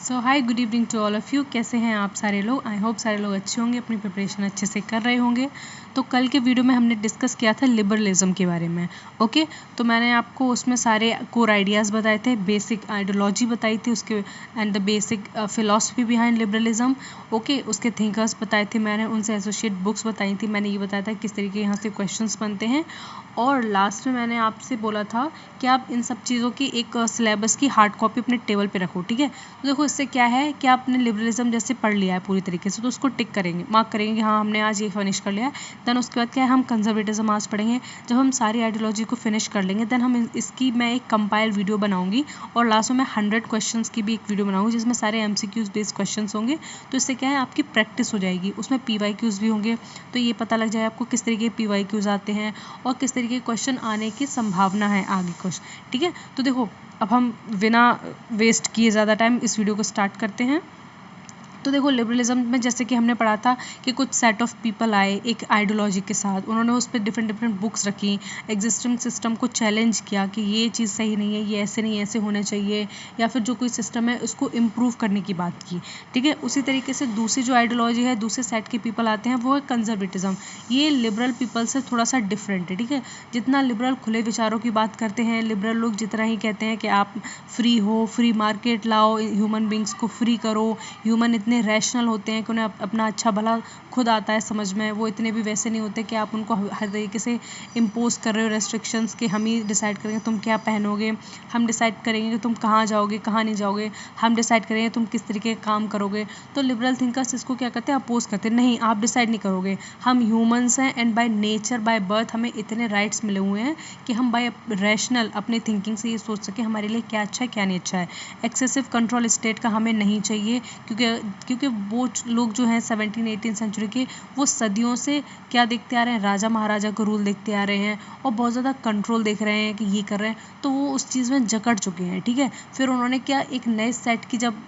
So hi good evening to all of you. कैसे हैं आप सारे लोग? आई होप सारे लोग अच्छे होंगे, अपनी प्रिपरेशन अच्छे से कर रहे होंगे। तो कल के वीडियो में हमने डिस्कस किया था लिबरलिज्म के बारे में। ओके, तो मैंने आपको उसमें सारे कोर आइडियाज़ बताए थे, बेसिक आइडियोलॉजी बताई थी उसके, and the basic philosophy behind liberalism. Okay, उसके थिंकर्स बताए थे मैंने, उनसे एसोसिएट बुक्स बताई थी मैंने, ये बताया था किस तरीके यहाँ से क्वेश्चंस बनते हैं। और लास्ट में मैंने आपसे बोला था कि आप इन सब चीज़ों की एक सिलेबस की हार्ड कॉपी अपने टेबल पे रखो। ठीक है, तो देखो इससे क्या है कि आपने लिबरलिज्म जैसे पढ़ लिया है पूरी तरीके से, तो उसको टिक करेंगे, मार्क करेंगे कि हाँ हमने आज ये फिनिश कर लिया है। देन उसके बाद क्या है, हम कंजर्वेटिज्म आज पढ़ेंगे। जब हम सारी आइडियोलॉजी को फिनिश कर लेंगे देन हम इसकी मैं एक कंपाइल वीडियो बनाऊंगी, और लास्ट में मैं 100 क्वेश्चंस की भी एक वीडियो बनाऊंगी जिसमें सारे MCQs बेस्ड क्वेश्चंस होंगे। तो इससे क्या है, आपकी प्रैक्टिस हो जाएगी, उसमें PYQs भी होंगे, तो ये पता लग जाए आपको किस तरीके के PYQs आते हैं और किस तरीके के क्वेश्चन आने की संभावना है आगे कुछ। ठीक है, तो देखो अब हम बिना वेस्ट किए ज़्यादा टाइम इस वीडियो को स्टार्ट करते हैं। तो देखो लिबरलिज्म में जैसे कि हमने पढ़ा था कि कुछ सेट ऑफ पीपल आए एक आइडियोलॉजी के साथ, उन्होंने उस पर डिफरेंट डिफरेंट बुक्स रखी, एग्जिस्टिंग सिस्टम को चैलेंज किया कि ये चीज़ सही नहीं है, ये ऐसे नहीं ऐसे होने चाहिए, या फिर जो कोई सिस्टम है उसको इम्प्रूव करने की बात की। ठीक है, उसी तरीके से दूसरी जो आइडियोलॉजी है, दूसरे सेट के पीपल आते हैं, वो है कंजर्वेटिज्म। ये लिबरल पीपल से थोड़ा सा डिफरेंट है। ठीक है, जितना लिबरल खुले विचारों की बात करते हैं, लिबरल लोग जितना ही कहते हैं कि आप फ्री हो, फ्री मार्केट लाओ, ह्यूमन बींग्स को फ्री करो, ह्यूमन इतने रैशनल होते हैं कि उन्हें अपना अच्छा भला खुद आता है समझ में, वो इतने भी वैसे नहीं होते कि आप उनको हर तरीके से इम्पोज कर रहे हो रेस्ट्रिक्शंस के, हम ही डिसाइड करेंगे तुम क्या पहनोगे, हम डिसाइड करेंगे कि तुम कहाँ जाओगे कहाँ नहीं जाओगे, हम डिसाइड करेंगे तुम किस तरीके का काम करोगे। तो लिबरल थिंकर्स इसको क्या करते हैं, अपोज करते हैं, नहीं आप डिसाइड नहीं करोगे, हम ह्यूमंस हैं and by nature by birth हमें इतने राइट्स मिले हुए हैं कि हम बाय रैशनल अपनी थिंकिंग से ये सोच सकें हमारे लिए क्या अच्छा है क्या नहीं अच्छा है। एक्सेसिव कंट्रोल स्टेट का हमें नहीं चाहिए, क्योंकि वो लोग जो हैं 17-18 सेंचुरी के, वो सदियों से क्या देखते आ रहे हैं, राजा महाराजा को रूल देखते आ रहे हैं और बहुत ज़्यादा कंट्रोल देख रहे हैं कि ये कर रहे हैं, तो वो उस चीज़ में जकड़ चुके हैं। ठीक है, फिर उन्होंने क्या एक नए सेट की जब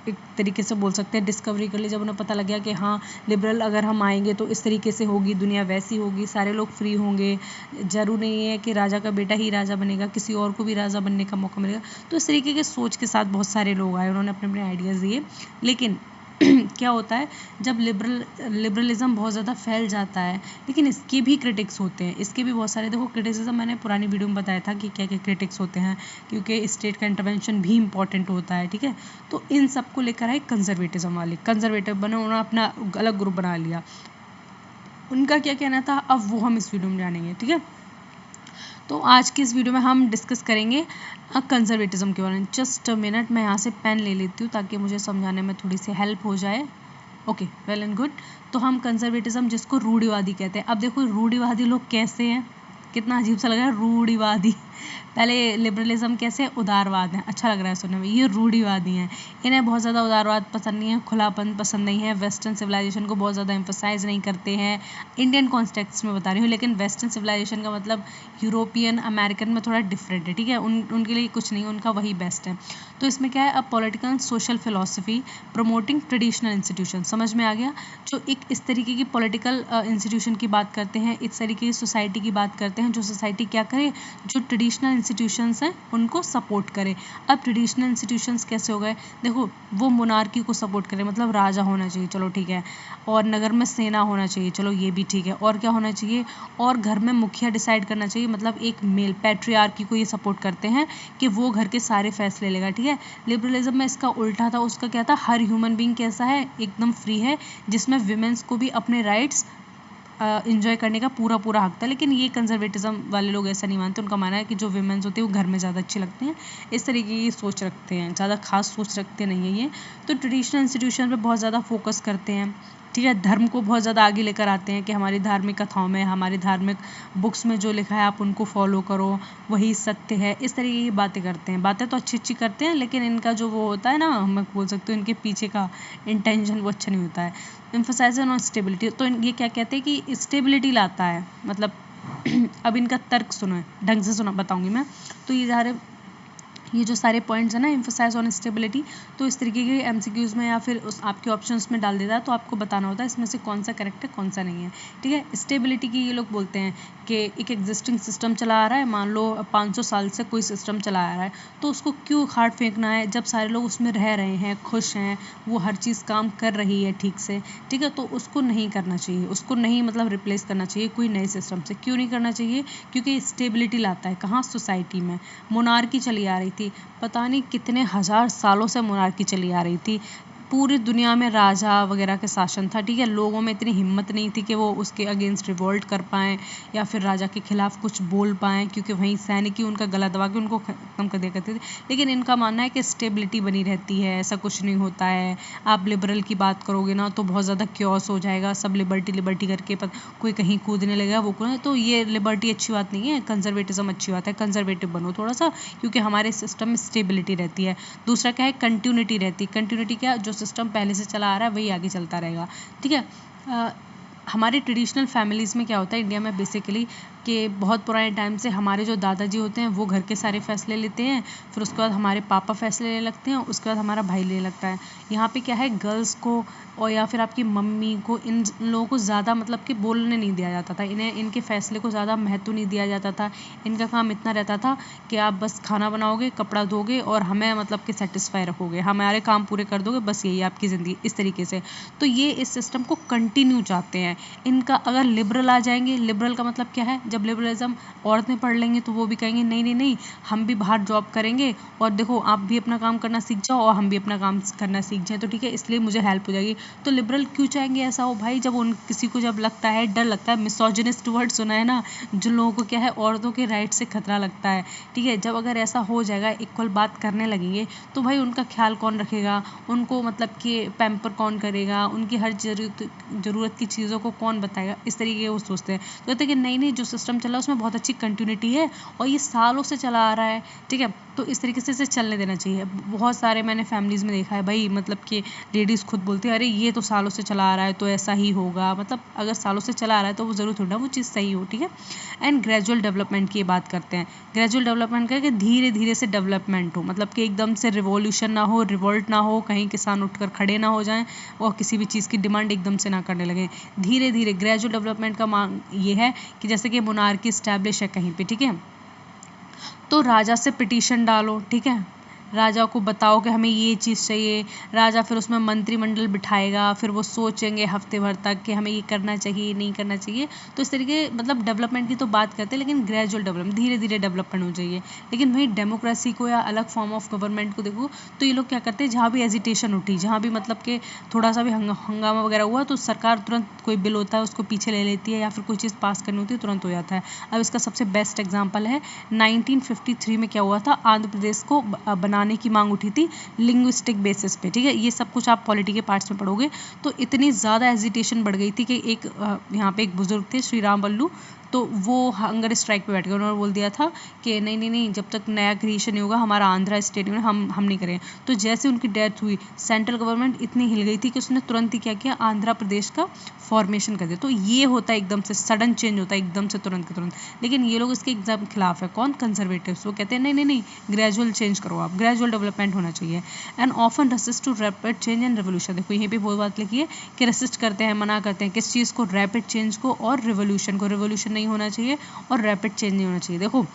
एक तरीके से बोल सकते हैं डिस्कवरी कर ली, जब उन्हें पता लग गया कि हाँ लिबरल अगर हम आएंगे तो इस तरीके से होगी दुनिया, वैसी होगी, सारे लोग फ्री होंगे, जरूर नहीं है कि राजा का बेटा ही राजा बनेगा, किसी और को भी राजा बनने का मौका मिलेगा। तो इस तरीके के सोच के साथ बहुत सारे लोग आए, उन्होंने अपने अपने आइडियाज़ दिए। लेकिन क्या होता है, जब लिबरलिज्म बहुत ज़्यादा फैल जाता है, लेकिन इसके भी क्रिटिक्स होते हैं, इसके भी बहुत सारे, देखो क्रिटिसिज्म मैंने पुरानी वीडियो में बताया था कि क्या क्या क्रिटिक्स होते हैं, क्योंकि स्टेट का इंटरवेंशन भी इंपॉर्टेंट होता है। ठीक है, तो इन सब को लेकर आए कंजर्वेटिज्म वाले, कंजर्वेटिव बने, उन्होंने अपना अलग ग्रुप बना लिया, उनका क्या कहना था अब वो हम इस वीडियो में जानेंगे। ठीक है, तो आज की इस वीडियो में हम डिस्कस करेंगे कंजर्वेटिज्म के बारे में। जस्ट अ मिनट, मैं यहाँ से पेन ले लेती हूँ ताकि मुझे समझाने में थोड़ी सी हेल्प हो जाए। Okay, well and good. तो हम कंजर्वेटिज्म जिसको रूढ़िवादी कहते हैं, अब देखो रूढ़िवादी लोग कैसे हैं, कितना अजीब सा लग रहा है रूढ़िवादी। पहले लिबरलिज्म कैसे, उदारवाद है, अच्छा लग रहा है सुनने में, ये रूढ़िवादी हैं, इन्हें बहुत ज़्यादा उदारवाद पसंद नहीं है, खुलापन पसंद नहीं है, वेस्टर्न सिविलाइजेशन को बहुत ज़्यादा एम्फोसाइज नहीं करते हैं। इंडियन कॉन्टेक्स्ट में बता रही हूँ, लेकिन वेस्टर्न सिविलाइजेशन का मतलब यूरोपियन अमेरिकन में थोड़ा डिफरेंट है। ठीक है, उनके लिए कुछ नहीं, उनका वही बेस्ट है। तो इसमें क्या है, अब political social philosophy promoting traditional institution, समझ में आ गया, जो एक इस तरीके की पॉलिटिकल इंस्टीट्यूशन की बात करते हैं, इस तरीके की सोसाइटी की बात करते हैं, जो सोसाइटी क्या करे, जो ट्रेडिशनल इंस्टीट्यूशंस हैं उनको सपोर्ट करे। अब ट्रेडिशनल इंस्टीट्यूशंस कैसे हो गए, देखो वो मोनार्की को सपोर्ट करे, मतलब राजा होना चाहिए, चलो ठीक है, और नगर में सेना होना चाहिए, चलो ये भी ठीक है, और क्या होना चाहिए, और घर में मुखिया डिसाइड करना चाहिए, मतलब एक मेल पैट्रियार्की को ये सपोर्ट करते हैं कि वो घर के सारे फैसले लेगा। ठीक है, लिबरलिज्म में इसका उल्टा था, उसका क्या था, हर ह्यूमन बीइंग कैसा है, एकदम फ्री है, जिसमें विमेंस को भी अपने राइट्स इंजॉय करने का पूरा पूरा हक था। लेकिन ये कंजर्वेटिज्म वाले लोग ऐसा नहीं मानते, उनका मानना है कि जो विमेंस होती है वो घर में ज़्यादा अच्छी लगती हैं, इस तरीके की सोच रखते हैं, ज़्यादा खास सोच रखते नहीं है ये। तो ट्रेडिशनल इंस्टीट्यूशन पे बहुत ज़्यादा फोकस करते हैं। ठीक है, धर्म को बहुत ज़्यादा आगे लेकर आते हैं कि हमारी धार्मिक कथाओं में, हमारी धार्मिक बुक्स में जो लिखा है आप उनको फॉलो करो, वही सत्य है, इस तरीके की बातें करते हैं। बातें तो अच्छी अच्छी करते हैं, लेकिन इनका जो वो होता है ना, मैं बोल सकती हूँ इनके पीछे का इंटेंशन वो अच्छा नहीं होता है। एम्फोसाइजन ऑन स्टेबिलिटी, तो ये क्या कहते हैं कि स्टेबिलिटी लाता है, मतलब अब इनका तर्क सुनो, ढंग से सुना बताऊंगी मैं। तो ये जा रहे ये जो सारे पॉइंट्स हैं ना, एम्फोसाइज ऑन स्टेबिलिटी, तो इस तरीके के एमसीक्यूज़ में या फिर उस आपके ऑप्शंस में डाल देता है, तो आपको बताना होता है इसमें से कौन सा करेक्ट है कौन सा नहीं है। ठीक है, स्टेबिलिटी की ये लोग बोलते हैं कि एक एग्जिस्टिंग सिस्टम चला आ रहा है, मान लो 500 साल से कोई सिस्टम चला आ रहा है, तो उसको क्यों उखाड़ फेंकना है जब सारे लोग उसमें रह रहे हैं, खुश हैं, वो हर चीज़ काम कर रही है ठीक से। ठीक है, तो उसको नहीं करना चाहिए, उसको नहीं मतलब रिप्लेस करना चाहिए कोई नए सिस्टम से। क्यों नहीं करना चाहिए? क्योंकि स्टेबिलिटी लाता है कहाँ? सोसाइटी में। मोनार्की चली आ रही थी, पता नहीं कितने हजार सालों से मोनार्की चली आ रही थी, पूरी दुनिया में राजा वगैरह के शासन था। ठीक है, लोगों में इतनी हिम्मत नहीं थी कि वो उसके अगेंस्ट रिवोल्ट कर पाएँ या फिर राजा के खिलाफ कुछ बोल पाएँ, क्योंकि वहीं सैनिक ही उनका गला दबा के उनको खत्म कर दिया करते थे। लेकिन इनका मानना है कि स्टेबिलिटी बनी रहती है, ऐसा कुछ नहीं होता है। आप लिबरल की बात करोगे ना तो बहुत ज़्यादा क्योस हो जाएगा, सब लिबर्टी लिबर्टी करके कोई कहीं कूदने लगेगा, वो कूदने, तो ये लिबर्टी अच्छी बात नहीं है, कंजर्वेटिज्म अच्छी बात है। कंजर्वेटिव बनो थोड़ा सा, क्योंकि हमारे सिस्टम में स्टेबिलिटी रहती है। दूसरा क्या है? कंटिन्यूटी रहती है। कंटिन्यूटी क्या? जो सिस्टम पहले से चला आ रहा है वही आगे चलता रहेगा। ठीक है, हमारे ट्रेडिशनल फैमिलीज़ में क्या होता है इंडिया में बेसिकली, कि बहुत पुराने टाइम से हमारे जो दादाजी होते हैं वो घर के सारे फैसले लेते हैं, फिर उसके बाद हमारे पापा फैसले लेने लगते हैं, उसके बाद हमारा भाई लेने लगता है। यहाँ पे क्या है, गर्ल्स को और या फिर आपकी मम्मी को, इन लोगों को ज़्यादा मतलब कि बोलने नहीं दिया जाता था, इन्हें इनके फैसले को ज़्यादा महत्व नहीं दिया जाता था। इनका काम इतना रहता था कि आप बस खाना बनाओगे, कपड़ा धोगे और हमें मतलब कि सेटिस्फाई रखोगे, हमारे काम पूरे कर दोगे, बस यही आपकी ज़िंदगी, इस तरीके से। तो ये इस सिस्टम को कंटिन्यू चाहते हैं। इनका अगर लिबरल आ जाएंगे, लिबरल का मतलब क्या है? जब लिबरलिज्म औरतें पढ़ लेंगी तो वो भी कहेंगे नहीं नहीं नहीं, हम भी बाहर जॉब करेंगे और देखो आप भी अपना काम करना सीख जाओ और हम भी अपना काम करना सीख जाए, तो ठीक है, इसलिए मुझे हेल्प हो जाएगी। तो लिबरल क्यों चाहेंगे ऐसा हो भाई? जब उन किसी को जब लगता है, डर लगता है, मिसोजिनिस्ट वर्ड सुना है ना, जो लोगों को क्या है, औरतों के राइट से खतरा लगता है। ठीक है, जब अगर ऐसा हो जाएगा, इक्वल बात करने लगेंगे, तो भाई उनका ख्याल कौन रखेगा, उनको मतलब कि पैम्पर कौन करेगा, उनकी हर ज़रूरत की चीज़ों को कौन बताएगा, इस तरीके के वो सोचते हैं। तो कहते हैं कि नहीं नहीं, जो सिस्टम चला उसमें बहुत अच्छी कंटिन्यूटी है और ये सालों से चला आ रहा है। ठीक है, तो इस तरीके से इसे चलने देना चाहिए। बहुत सारे मैंने फैमिलीज़ में देखा है भाई, मतलब कि लेडीज़ खुद बोलती है अरे ये तो सालों से चला आ रहा है तो ऐसा ही होगा, मतलब अगर सालों से चला आ रहा है तो वो ज़रूर थोड़ा वो चीज़ सही हो। ठीक है, एंड ग्रेजुअल डेवलपमेंट की बात करते हैं। ग्रेजुअल डेवलपमेंट का है कि धीरे धीरे से डेवलपमेंट हो, मतलब कि एकदम से रिवॉल्यूशन ना हो, रिवोल्ट ना हो, कहीं किसान उठकर खड़े ना हो जाएं और किसी भी चीज़ की डिमांड एकदम से ना करने लगें। धीरे धीरे ग्रेजुअल डेवलपमेंट का मांग ये है कि जैसे कि मोनार्की इस्टेब्लिश है कहीं पे, ठीक है, तो राजा से पिटीशन डालो। ठीक है, राजा को बताओ कि हमें ये चीज़ चाहिए, राजा फिर उसमें मंत्रिमंडल बिठाएगा, फिर वो सोचेंगे हफ्ते भर तक कि हमें ये करना चाहिए नहीं करना चाहिए। तो इस तरीके मतलब डेवलपमेंट की तो बात करते हैं, लेकिन ग्रेजुअल डेवलपमेंट, धीरे धीरे डेवलपमेंट हो जाइए। लेकिन वहीं डेमोक्रेसी को या अलग फॉर्म ऑफ गवर्नमेंट को देखो, तो ये लोग क्या करते हैं, जहाँ भी एजिटेशन उठी, जहाँ भी मतलब कि थोड़ा सा भी हंगामा वगैरह हुआ, तो सरकार तुरंत कोई बिल होता है उसको पीछे ले लेती है, या फिर कोई चीज़ पास करनी होती है तुरंत हो जाता है। अब इसका सबसे बेस्ट एग्जाम्पल है 1953 में क्या हुआ था, आंध्र प्रदेश को बनाने की मांग उठी थी लिंग्विस्टिक बेसिस पे। ठीक है, ये सब कुछ आप पॉलिटी के पार्ट्स में पढ़ोगे। तो इतनी ज़्यादा एजिटेशन बढ़ गई थी कि एक यहाँ पे एक बुजुर्ग थे श्री राम वल्लू, तो वो हंगर स्ट्राइक पे बैठ गए। उन्होंने बोल दिया था कि नहीं नहीं नहीं, जब तक नया क्रिएशन नहीं होगा हमारा आंध्रा स्टेट में हम नहीं करें। तो जैसे उनकी डेथ हुई, सेंट्रल गवर्नमेंट इतनी हिल गई थी कि उसने तुरंत ही क्या किया, आंध्र प्रदेश का फॉर्मेशन कर दिया। तो ये होता है एकदम से सडन चेंज होता है, एकदम से तुरंत के तुरंत। लेकिन ये लोग इसके एकदम खिलाफ है। कौन? कंजर्वेटिव्स। वो कहते हैं नहीं नहीं नहीं, ग्रेजुअल चेंज करो आप, ग्रेजुअल डेवलपमेंट होना चाहिए। And often resist to rapid change and revolution. देखो यहीं पे बहुत बात लिखी है कि रेसिस्ट करते हैं, मना करते हैं किस चीज़ को, रैपिड चेंज को और रिवोल्यूशन को। रिवोल्यूशन नहीं होना चाहिए और रैपिड चेंज नहीं होना चाहिए। देखो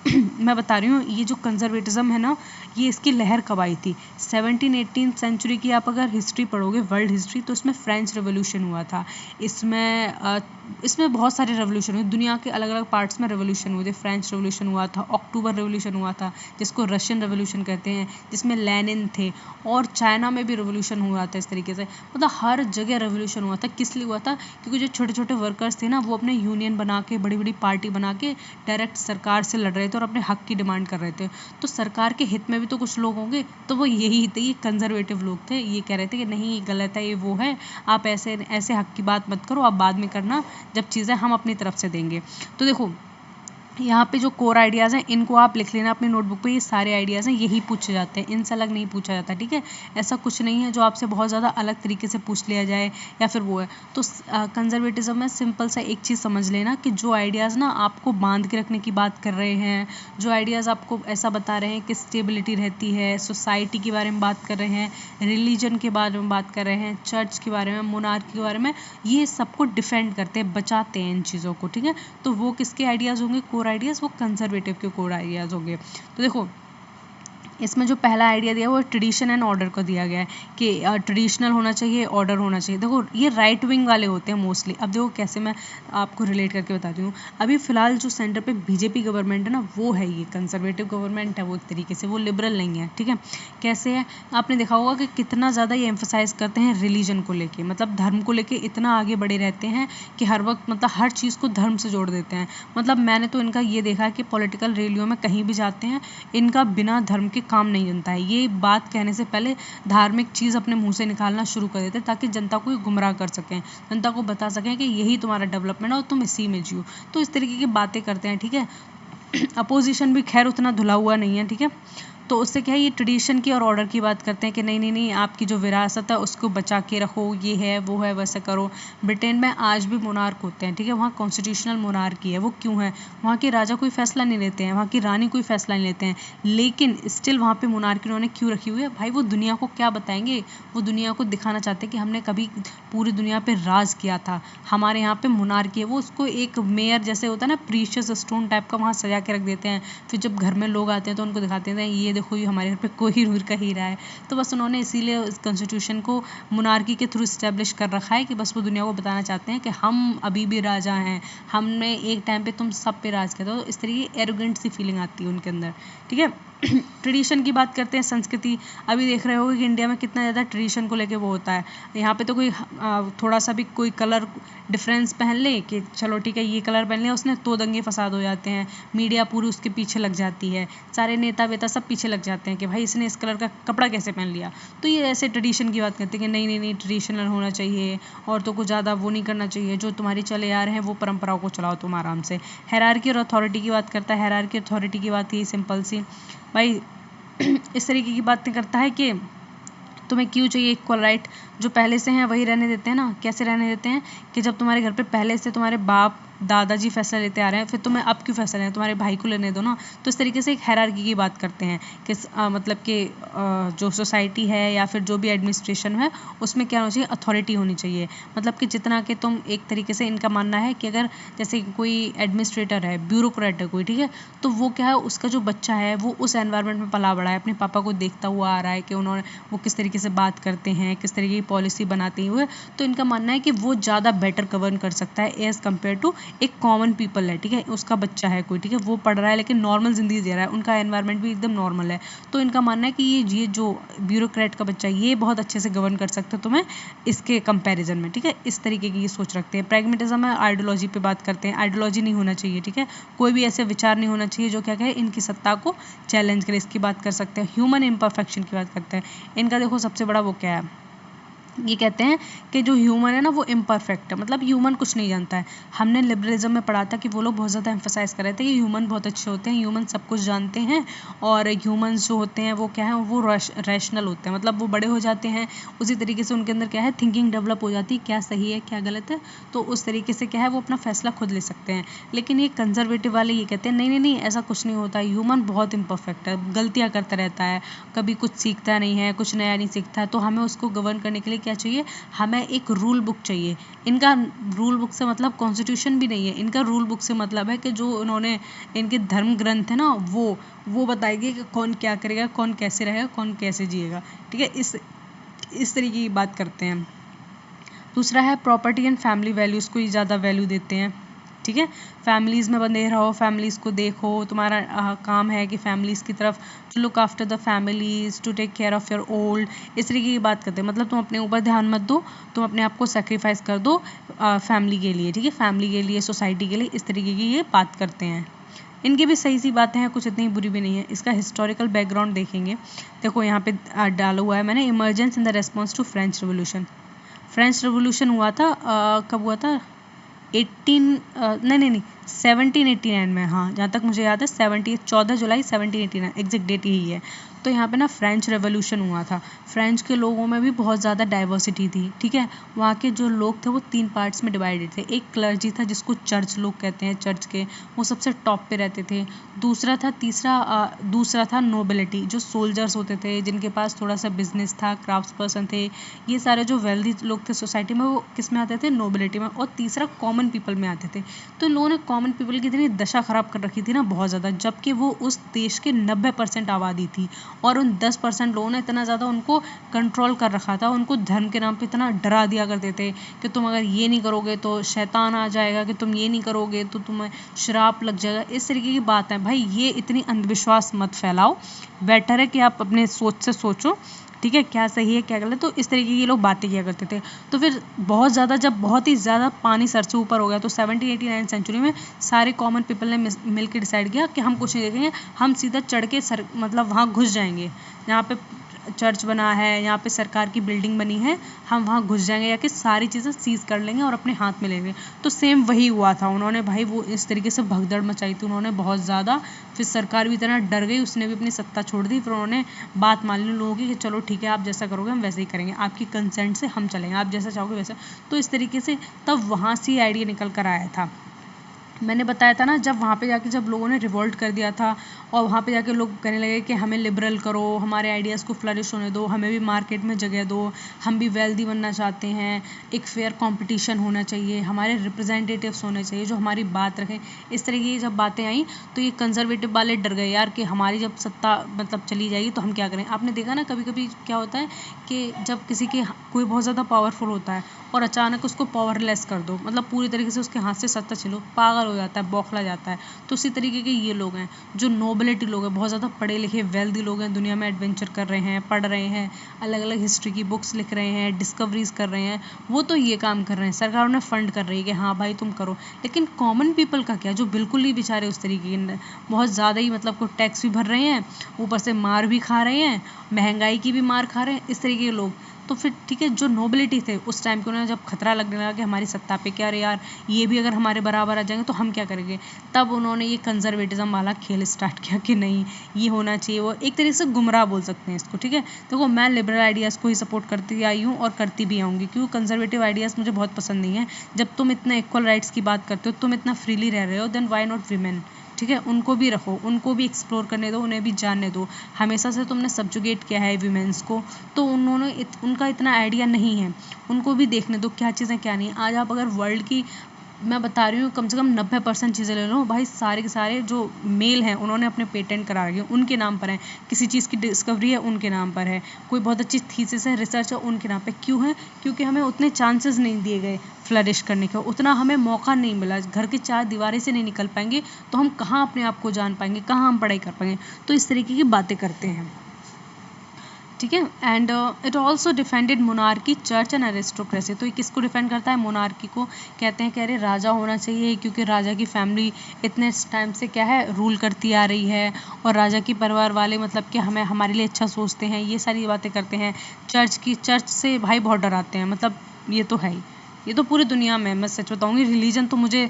मैं बता रही हूँ, ये जो कंजर्वेटिज्म है ना, ये इसकी लहर कब आई थी, 17-18 सेंचुरी की आप अगर हिस्ट्री पढ़ोगे, वर्ल्ड हिस्ट्री, तो इसमें फ्रेंच रेवोल्यूशन हुआ था। इसमें बहुत सारे रेवोल्यूशन हुए, दुनिया के अलग अलग पार्ट्स में रेवोल्यूशन हुए थे। फ्रेंच रेवोल्यूशन हुआ था, अक्टूबर रेवोल्यूशन हुआ था जिसको रशियन रेवोल्यूशन कहते हैं, जिसमें लेनिन थे, और चाइना में भी रेवोल्यूशन हुआ था। इस तरीके से मतलब हर जगह रेवोल्यूशन हुआ था। किस लिए हुआ था? क्योंकि जो छोटे छोटे वर्कर्स थे ना, वो अपने यूनियन बना के, बड़ी बड़ी पार्टी बना के डायरेक्ट सरकार से लड़ रहे थे और अपने हक की डिमांड कर रहे थे। तो सरकार के हित में भी तो कुछ लोग होंगे, तो वो यही थे, ये कंजर्वेटिव लोग थे। ये कह रहे थे कि नहीं, ये गलत है, ये वो है, आप ऐसे ऐसे हक की बात मत करो, आप बाद में करना जब चीज़ें हम अपनी तरफ से देंगे। तो देखो यहाँ पे जो कोर आइडियाज़ हैं इनको आप लिख लेना अपनी नोटबुक पे, ये सारे आइडियाज़ हैं, यही पूछे जाते हैं, इनसे अलग नहीं पूछा जाता, ठीक है। ऐसा कुछ नहीं है जो आपसे बहुत ज़्यादा अलग तरीके से पूछ लिया जाए या फिर वो है। तो कंजर्वेटिज्म में सिंपल सा एक चीज़ समझ लेना कि जो आइडियाज़ ना आपको बांध के रखने की बात कर रहे हैं, जो आइडियाज़ आपको ऐसा बता रहे हैं कि स्टेबिलिटी रहती है, सोसाइटी के बारे में बात कर रहे हैं, रिलीजन के बारे में बात कर रहे हैं, चर्च के बारे में, मोनार्की के बारे में, ये सबको डिफेंड करते हैं, बचाते हैं इन चीज़ों को, ठीक है। तो वो किसके आइडियाज़ होंगे? कोर आइडियाज़, वो कंजर्वेटिव के कोर आइडियाज़ होंगे। तो देखो इसमें जो पहला आइडिया दिया वो ट्रेडिशन एंड ऑर्डर को दिया गया है कि ट्रेडिशनल होना चाहिए, ऑर्डर होना चाहिए। देखो ये राइट विंग वाले होते हैं मोस्टली। अब देखो कैसे मैं आपको रिलेट करके बताती हूँ। अभी फिलहाल जो सेंटर पे बीजेपी गवर्नमेंट है ना, वो है ये कंजर्वेटिव गवर्नमेंट है, वो एक तरीके से, वो लिबरल नहीं है, ठीक है। कैसे है? आपने देखा होगा कि कितना ज़्यादा ये एम्फोसाइज करते हैं रिलीजन को लेके, मतलब धर्म को लेके इतना आगे बढ़े रहते हैं कि हर वक्त मतलब हर चीज़ को धर्म से जोड़ देते हैं। मतलब मैंने तो इनका ये देखा कि पॉलिटिकल रैलियों में कहीं भी जाते हैं, इनका बिना धर्म के काम नहीं जनता है। ये बात कहने से पहले धार्मिक चीज़ अपने मुंह से निकालना शुरू कर देते हैं ताकि जनता को गुमराह कर सकें, जनता को बता सकें कि यही तुम्हारा डेवलपमेंट है और तुम इसी में जियो। तो इस तरीके की बातें करते हैं, ठीक है। अपोजिशन भी खैर उतना धुला हुआ नहीं है, ठीक है। तो उससे क्या है, ये ट्रेडिशन की और ऑर्डर की बात करते हैं कि नहीं नहीं नहीं, आपकी जो विरासत है उसको बचा के रखो, ये है वो है, वैसे करो। ब्रिटेन में आज भी मोनार्क होते हैं, ठीक है। वहाँ कॉन्स्टिट्यूशनल मोनार्की है। वो क्यों है? वहाँ के राजा कोई फैसला नहीं लेते हैं, वहाँ की रानी कोई फैसला नहीं लेते हैं, लेकिन स्टिल वहाँ पे मोनार्की उन्होंने क्यों रखी हुई है? भाई वो दुनिया को क्या बताएंगे? वो दुनिया को दिखाना चाहते हैं कि हमने कभी पूरी दुनिया पे राज किया था, हमारे यहाँ पे मोनार्की है। वो उसको एक मेयर जैसे होता है ना, प्रीशियस स्टोन टाइप का वहाँ सजा के रख देते हैं। फिर जब घर में लोग आते हैं तो उनको दिखाते हैं, ये देखो ये हमारे घर पे कोहिनूर का हीरा है। तो बस उन्होंने इसीलिए इस कॉन्स्टिट्यूशन को मोनार्की के थ्रू इस्टेब्लिश कर रखा है कि बस वो दुनिया को बताना चाहते हैं कि हम अभी भी राजा हैं, हमने एक टाइम पे तुम सब पे राज किया था। तो इस तरीके की एरोगेंट सी फीलिंग आती है उनके अंदर, ठीक है। ट्रेडिशन की बात करते हैं, संस्कृति। अभी देख रहे हो कि इंडिया में कितना ज़्यादा ट्रेडिशन को लेके वो होता है। यहाँ पे तो कोई थोड़ा सा भी कोई कलर डिफरेंस पहन ले कि चलो ठीक है ये कलर पहन लिया उसने, तो दंगे फसाद हो जाते हैं, मीडिया पूरी उसके पीछे लग जाती है, सारे नेता वेता सब पीछे लग जाते हैं कि भाई इसने इस कलर का कपड़ा कैसे पहन लिया। तो ये ऐसे ट्रेडिशन की बात करते हैं कि नहीं नहीं नहीं, ट्रेडिशनल होना चाहिए, औरतों को ज़्यादा वो नहीं करना चाहिए, जो तुम्हारी चले आ रहे हैं वो परंपराओं को चलाओ तुम आराम से। हायरार्की और अथॉरिटी की बात करता है। हायरार्की अथॉरिटी की बात यही सिंपल सी भाई इस तरीके की बातें करता है कि तुम्हें क्यों चाहिए इक्वल राइट, जो पहले से हैं वही रहने देते हैं ना। कैसे रहने देते हैं कि जब तुम्हारे घर पे पहले से तुम्हारे बाप दादाजी फैसला लेते आ रहे हैं, फिर तुम्हें अब क्यों फैसला लेना, तुम्हारे भाई को लेने दो ना। तो इस तरीके से एक हायरार्की की बात करते हैं कि मतलब कि जो सोसाइटी है या फिर जो भी एडमिनिस्ट्रेशन है उसमें क्या होना चाहिए, अथॉरिटी होनी चाहिए। मतलब कि जितना कि तुम एक तरीके से इनका मानना है कि अगर जैसे कोई एडमिनिस्ट्रेटर है, ब्यूरोक्रेट है कोई, ठीक है, तो वो क्या है, उसका जो बच्चा है वो उस एनवायरनमेंट में पला बड़ा है, अपने पापा को देखता हुआ आ रहा है कि उन्होंने वो किस तरीके से बात करते हैं, किस तरीके की पॉलिसी बनाते हुए। तो इनका मानना है कि वो ज़्यादा बेटर गवर्न कर सकता है एज़ कम्पेयर टू एक कॉमन पीपल है, ठीक है। उसका बच्चा है कोई, ठीक है, वो पढ़ रहा है लेकिन नॉर्मल ज़िंदगी जी रहा है, उनका एनवायरनमेंट भी एकदम नॉर्मल है। तो इनका मानना है कि ये जो ब्यूरोक्रेट का बच्चा है ये बहुत अच्छे से गवर्न कर सकता है तुम्हें इसके कंपैरिजन में, ठीक है। इस तरीके की ये सोच रखते हैं। प्रैग्मेटिज्म है, आइडियोलॉजी पे बात करते हैं। आइडियोलॉजी नहीं होना चाहिए, ठीक है, कोई भी ऐसे विचार नहीं होना चाहिए जो क्या कहे इनकी सत्ता को चैलेंज करे, इसकी बात कर सकते हैं। ह्यूमन इम्परफेक्शन की बात करते हैं। इनका देखो सबसे बड़ा वो क्या है, ये कहते हैं कि जो ह्यूमन है ना वो इम्परफेक्ट है, मतलब ह्यूमन कुछ नहीं जानता है। हमने लिबरलिज्म में पढ़ा था कि वो लोग बहुत ज़्यादा एम्फोसाइज कर रहे थे कि ह्यूमन बहुत अच्छे होते हैं, ह्यूमन सब कुछ जानते हैं, और ह्यूमन्स जो होते हैं वो क्या है, वो रैशनल होते हैं, मतलब वो बड़े हो जाते हैं, उसी तरीके से उनके अंदर क्या है, थिंकिंग डेवलप हो जाती है, क्या सही है क्या गलत है, तो उस तरीके से क्या है वो अपना फैसला खुद ले सकते हैं। लेकिन ये कंजर्वेटिव वाले ये कहते हैं नहीं नहीं नहीं, ऐसा कुछ नहीं होता, ह्यूमन बहुत इम्परफेक्ट है, गलतियाँ करता रहता है, कभी कुछ सीखता नहीं है, कुछ नया नहीं सीखता है। तो हमें उसको गवर्न करने के लिए क्या चाहिए, हमें एक रूल बुक चाहिए। इनका रूल बुक से मतलब कॉन्स्टिट्यूशन भी नहीं है, इनका रूल बुक से मतलब है कि जो उन्होंने इनके धर्म ग्रंथ है ना वो बताएगी कि कौन क्या करेगा, कौन कैसे रहेगा, कौन कैसे जिएगा, ठीक है। इस तरीके की बात करते हैं। दूसरा है प्रॉपर्टी एंड फैमिली वैल्यूज़ को ही ज़्यादा वैल्यू देते हैं, ठीक है। फैमिलीज़ में बंधे रहो, फैमिलीज़ को देखो, तुम्हारा काम है कि फैमिलीज़ की तरफ to look after the families, to take care of your old, इस तरीके की बात करते हैं। मतलब तुम अपने ऊपर ध्यान मत दो, तुम अपने आप को सेक्रीफाइस कर दो फैमिली के लिए, ठीक है, फैमिली के लिए, सोसाइटी के लिए, इस तरीके की ये बात करते हैं। इनकी भी सही सी बातें हैं, कुछ इतनी बुरी भी नहीं है। इसका हिस्टोरिकल बैकग्राउंड देखेंगे, देखो यहाँ पे डाला हुआ है मैंने, emergence in the response to French revolution. French revolution हुआ था कब हुआ था, नहीं नहीं नहीं 1789 में, हाँ जहाँ तक मुझे याद है 14 जुलाई 1789 एग्जैक्ट डेट यही है। तो यहाँ पे ना फ्रेंच रेवोल्यूशन हुआ था। फ्रेंच के लोगों में भी बहुत ज़्यादा डाइवर्सिटी थी, ठीक है। वहाँ के जो लोग थे वो 3 पार्ट्स में डिवाइडेड थे। एक क्लर्जी था जिसको चर्च लोग कहते हैं, चर्च के वो सबसे टॉप पे रहते थे। दूसरा था नोबिलिटी, जो सोल्जर्स होते थे, जिनके पास थोड़ा सा बिजनेस था, क्राफ्ट्स पर्सन थे। ये सारे जो वेल्दी लोग थे सोसाइटी में वो किस में आते थे, नोबिलिटी में। और तीसरा कॉमन पीपल में आते थे। तो लोगों ने कॉमन पीपल की इतनी दशा खराब कर रखी थी ना, बहुत ज़्यादा, जबकि वो उस देश के 90% आबादी थी। और उन 10% लोगों ने इतना ज़्यादा उनको कंट्रोल कर रखा था, उनको धर्म के नाम पे इतना डरा दिया करते थे कि तुम अगर ये नहीं करोगे तो शैतान आ जाएगा, कि तुम ये नहीं करोगे तो तुम्हें श्राप लग जाएगा। इस तरीके की बात है भाई, ये इतनी अंधविश्वास मत फैलाओ। बेटर है कि आप अपने सोच से सोचो, ठीक है, क्या सही है क्या गलत। तो इस तरीके की लोग बातें किया करते थे। तो फिर जब बहुत ही ज़्यादा पानी सर से ऊपर हो गया तो 1789 सेंचुरी में सारे कॉमन पीपल ने मिल के डिसाइड किया कि हम कुछ नहीं देखेंगे, हम सीधा चढ़ के मतलब वहाँ घुस जाएंगे, जहाँ पे चर्च बना है, यहाँ पे सरकार की बिल्डिंग बनी है, हम वहाँ घुस जाएंगे, या कि सारी चीज़ें सीज कर लेंगे और अपने हाथ में लेंगे। तो सेम वही हुआ था। उन्होंने भाई वो इस तरीके से भगदड़ मचाई थी उन्होंने बहुत ज़्यादा। फिर सरकार भी इतना डर गई, उसने भी अपनी सत्ता छोड़ दी। फिर उन्होंने बात मान ली लोगों की कि चलो ठीक है, आप जैसा करोगे हम वैसे ही करेंगे, आपकी कंसेंट से हम चलेंगे, आप जैसा चाहोगे वैसा। तो इस तरीके से तब वहाँ से आइडिया निकल कर आया था। मैंने बताया था ना, जब वहाँ पे जाके जब लोगों ने रिवोल्ट कर दिया था और वहाँ पे जाके लोग कहने लगे कि हमें लिबरल करो, हमारे आइडियाज़ को फ्लरिश होने दो, हमें भी मार्केट में जगह दो, हम भी वेल्दी बनना चाहते हैं, एक फेयर कंपटीशन होना चाहिए, हमारे रिप्रेजेंटेटिव्स होने चाहिए जो हमारी बात रखें। इस तरीके की जब बातें आई तो ये कंजर्वेटिव वाले डर गए यार कि हमारी जब सत्ता मतलब चली जाएगी तो हम क्या करें। आपने देखा ना कभी कभी क्या होता है कि जब किसी के कोई बहुत ज़्यादा पावरफुल होता है और अचानक उसको पावरलेस कर दो, मतलब पूरी तरीके से उसके हाथ से सत्ता छिनो, पागल हो जाता है, बौखला जाता है। तो उसी तरीके के ये लोग हैं जो नोबिलिटी लोग हैं, बहुत ज़्यादा पढ़े लिखे वेल्दी लोग हैं, दुनिया में एडवेंचर कर रहे हैं, पढ़ रहे हैं, अलग अलग हिस्ट्री की बुक्स लिख रहे हैं, डिस्कवरीज कर रहे हैं। वो तो ये काम कर रहे हैं, सरकार उन्हें फंड कर रही है कि हाँ भाई तुम करो। लेकिन कॉमन पीपल का क्या, जो बिल्कुल ही बेचारे उस तरीके के बहुत ज़्यादा ही मतलब को टैक्स भी भर रहे हैं, ऊपर से मार भी खा रहे हैं, महंगाई की भी मार खा रहे हैं, इस तरीके के लोग। तो फिर ठीक है, जो नोबिलिटी थे उस टाइम के, उन्हें जब खतरा लगने लगा कि हमारी सत्ता पे क्या, अरे यार ये भी अगर हमारे बराबर आ जाएंगे तो हम क्या करेंगे, तब उन्होंने ये कंजर्वेटिज्म वाला खेल स्टार्ट किया कि नहीं ये होना चाहिए। वो एक तरीके से गुमराह बोल सकते हैं इसको, ठीक है। देखो मैं लिबरल आइडियाज़ को ही सपोर्ट करती आई हूँ और करती भी आऊँगी, क्योंकि कंजर्वेटिव आइडियाज़ मुझे बहुत पसंद नहीं है। जब तुम इतना इक्वल राइट्स की बात करते हो, तुम इतना फ्रीली रह रहे हो, देन वाई नॉट वीमेन, ठीक है। उनको भी रखो, उनको भी एक्सप्लोर करने दो, उन्हें भी जानने दो। हमेशा से तुमने सब्जुगेट किया है वीमेंस को, तो उनका इतना आइडिया नहीं है, उनको भी देखने दो क्या चीज़ें क्या नहीं। आज आप अगर वर्ल्ड की मैं बता रही हूँ कम से कम 90% चीज़ें ले लो भाई, सारे के सारे जो मेल हैं उन्होंने अपने पेटेंट करा रखे हैं, उनके नाम पर हैं। किसी चीज़ की डिस्कवरी है उनके नाम पर है, कोई बहुत अच्छी थीसिस है, रिसर्च है, उनके नाम पे। क्यों है? क्योंकि हमें उतने चांसेस नहीं दिए गए फ्लरिश करने का, उतना हमें मौका नहीं मिला। घर की 4 दीवारें से नहीं निकल पाएंगे तो हम कहाँ अपने आप को जान पाएंगे, कहाँ हम पढ़ाई कर पाएंगे। तो इस तरीके की बातें करते हैं, ठीक है। And it also defended monarchy, church and aristocracy. तो ये किसको डिफेंड करता है? मोनार्की को। कहते हैं कि अरे राजा होना चाहिए, क्योंकि राजा की फैमिली इतने टाइम से क्या है रूल करती आ रही है, और राजा की परिवार वाले मतलब कि हमें हमारे लिए अच्छा सोचते हैं, ये सारी बातें करते हैं। चर्च से भाई बहुत डराते हैं, मतलब ये तो है ही, ये तो पूरी दुनिया में। मैं सच बताऊंगी, रिलीजन तो मुझे,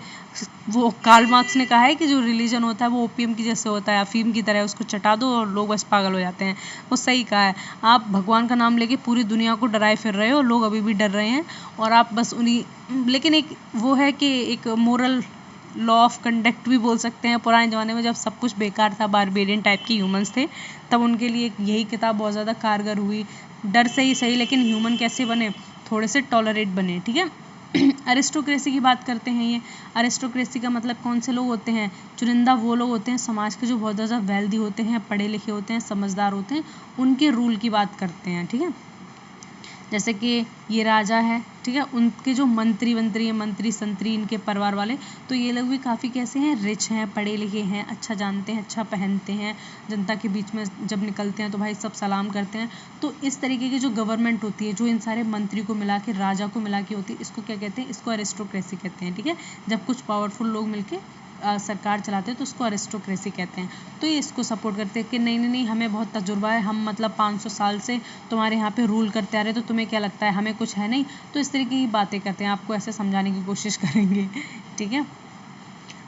वो कार्ल मार्क्स ने कहा है कि जो रिलीजन होता है वो ओपीएम की जैसे होता है, अफीम की तरह, उसको चटा दो और लोग बस पागल हो जाते हैं। वो सही कहा है। आप भगवान का नाम लेके पूरी दुनिया को डराए फिर रहे हो, लोग अभी भी डर रहे हैं, और आप बस उन्हीं, लेकिन एक वो है कि एक मोरल लॉ ऑफ कंडक्ट भी बोल सकते हैं। पुराने ज़माने में जब सब कुछ बेकार था, बारबेरियन टाइप के ह्यूमंस थे, तब उनके लिए यही किताब बहुत ज़्यादा कारगर हुई। डर से ही सही, लेकिन ह्यूमन कैसे बने, थोड़े से टॉलरेट बने, ठीक है। अरिस्टोक्रेसी की बात करते हैं। ये अरिस्टोक्रेसी का मतलब कौन से लोग होते हैं? चुनिंदा वो लोग होते हैं समाज के जो बहुत ज़्यादा वेल्दी होते हैं, पढ़े लिखे होते हैं, समझदार होते हैं, उनके रूल की बात करते हैं, ठीक है। जैसे कि ये राजा है, ठीक है, उनके जो मंत्री हैं, मंत्री संतरी, इनके परिवार वाले, तो ये लोग भी काफ़ी कैसे हैं, रिच हैं, पढ़े लिखे हैं, अच्छा जानते हैं, अच्छा पहनते हैं, जनता के बीच में जब निकलते हैं तो भाई सब सलाम करते हैं। तो इस तरीके की जो गवर्नमेंट होती है, जो इन सारे मंत्री को मिला के, राजा को मिला के होती है, इसको क्या कहते हैं? इसको अरिस्टोक्रेसी कहते हैं, ठीक है। जब कुछ पावरफुल लोग मिलके सरकार चलाते हैं तो उसको अरिस्टोक्रेसी कहते हैं। तो ये इसको सपोर्ट करते हैं कि नहीं नहीं नहीं, हमें बहुत तजुर्बा है, हम मतलब 500 साल से तुम्हारे यहाँ पे रूल करते आ रहे, तो तुम्हें क्या लगता है हमें कुछ है नहीं। तो इस तरीके की बातें करते हैं, आपको ऐसे समझाने की कोशिश करेंगे, ठीक है।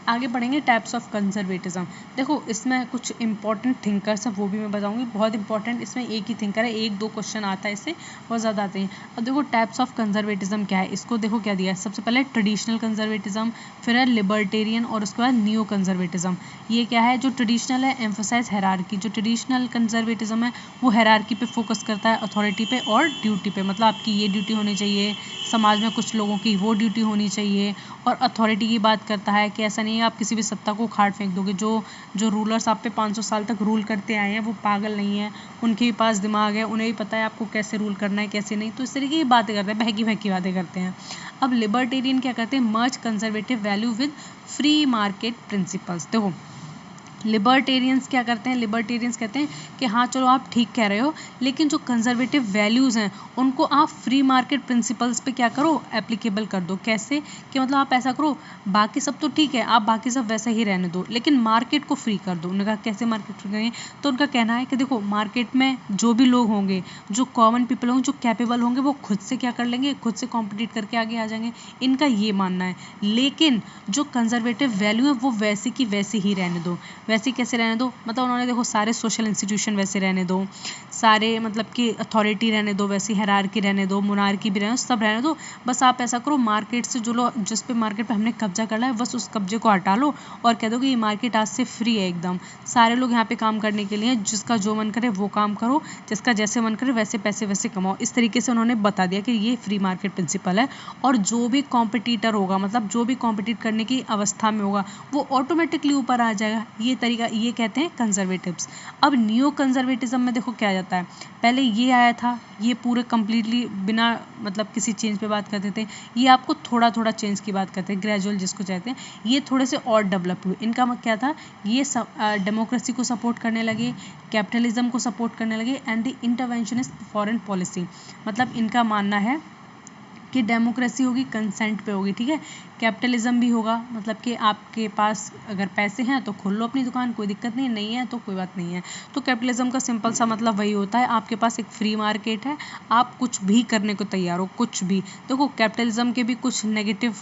आगे बढ़ेंगे टाइप्स ऑफ कंजर्वेटिज्म। देखो इसमें कुछ इंपॉर्टेंट थिंकर्स हैं, वो भी मैं बताऊंगी, बहुत इंपॉर्टेंट। इसमें एक ही थिंकर है, 1-2 क्वेश्चन आता है इससे, बहुत ज़्यादा आते हैं। अब देखो टाइप्स ऑफ कंजर्वेटिज्म क्या है, इसको देखो क्या दिया है। सबसे पहले ट्रेडिशनल कंजर्वेटिज्म, फिर है लिबर्टेरियन, और उसके बाद न्यू कंजर्वेटिज्म। ये क्या है, जो ट्रेडिशनल है एम्फोसाइज हायरार्की, जो ट्रेडिशनल कंजर्वेटिज्म है वो हायरार्की पे फोकस करता है, अथॉरिटी पे और ड्यूटी पे, मतलब आपकी ये ड्यूटी होनी चाहिए, समाज में कुछ लोगों की वो ड्यूटी होनी चाहिए। और अथॉरिटी की बात करता है कि ऐसा नहीं है आप किसी भी सत्ता को उखाड़ फेंक दोगे। जो रूलर्स आप पे 500 साल तक रूल करते आए हैं वो पागल नहीं है, उनके पास दिमाग है, उन्हें भी पता है आपको कैसे रूल करना है कैसे नहीं। तो इस तरीके की बातें करते हैं, बहकी बहकी बातें करते हैं। अब लिबर्टेरियन क्या करते हैं, merge conservative value with free market principles. देखो लिबर्टेरियंस क्या करते हैं, लिबर्टेरियंस कहते हैं कि हाँ चलो आप ठीक कह रहे हो, लेकिन जो कंजर्वेटिव वैल्यूज़ हैं उनको आप फ्री मार्केट प्रिंसिपल्स पे क्या करो, एप्लीकेबल कर दो। कैसे कि मतलब आप ऐसा करो, बाकी सब तो ठीक है, आप बाकी सब वैसे ही रहने दो, लेकिन मार्केट को फ्री कर दो। उन्होंने कहा कैसे मार्केट फ्री करेंगे, तो उनका कहना है कि देखो मार्केट में जो भी लोग होंगे, जो कॉमन पीपल होंगे, जो कैपेबल होंगे, वो खुद से क्या कर लेंगे, खुद से कॉम्पिटिट करके आगे आ जाएंगे। इनका ये मानना है। लेकिन जो कंजर्वेटिव वैल्यू है वो वैसी की वैसी ही रहने दो। वैसे कैसे रहने दो, मतलब उन्होंने देखो सारे सोशल इंस्टीट्यूशन वैसे रहने दो, सारे मतलब कि अथॉरिटी रहने दो, वैसी हायरार्की रहने दो, मोनार्की भी रहने दो, सब रहने दो। बस आप ऐसा करो, मार्केट से जो लोग, जिस पे मार्केट पे हमने कब्जा करना है, बस उस कब्जे को हटा लो और कह दो कि ये मार्केट आज से फ्री है एकदम, सारे लोग यहाँ पे काम करने के लिए, जिसका जो मन करे वो काम करो, जिसका जैसे मन करे वैसे पैसे वैसे कमाओ। इस तरीके से उन्होंने बता दिया कि ये फ्री मार्केट प्रिंसिपल है। और जो भी कॉम्पिटिटर होगा, मतलब जो भी कॉम्पिटिट करने की अवस्था में होगा, वो ऑटोमेटिकली ऊपर आ जाएगा। ये तरीका, ये कहते हैं कंजर्वेटिव्स। अब न्यू कंजर्वेटिज्म में देखो क्या जाता है, पहले ये आया था, ये पूरे कंप्लीटली बिना मतलब किसी चेंज पे बात करते थे। ये आपको थोड़ा थोड़ा चेंज की बात करते हैं, ग्रेजुअल जिसको कहते हैं। ये थोड़े से और डेवलप हुए। इनका क्या था, ये डेमोक्रेसी को सपोर्ट करने लगे, कैपिटलिज्म को सपोर्ट करने लगे, and the interventionist foreign policy. मतलब इनका मानना है कि डेमोक्रेसी होगी कंसेंट पे होगी, ठीक है। कैपिटलिज्म भी होगा, मतलब कि आपके पास अगर पैसे हैं तो खोल लो अपनी दुकान, कोई दिक्कत नहीं, नहीं है तो कोई बात नहीं है। तो कैपिटलिज्म का सिंपल सा मतलब वही होता है, आपके पास एक फ्री मार्केट है, आप कुछ भी करने को तैयार हो, कुछ भी। देखो कैपिटलिज्म के भी कुछ नेगेटिव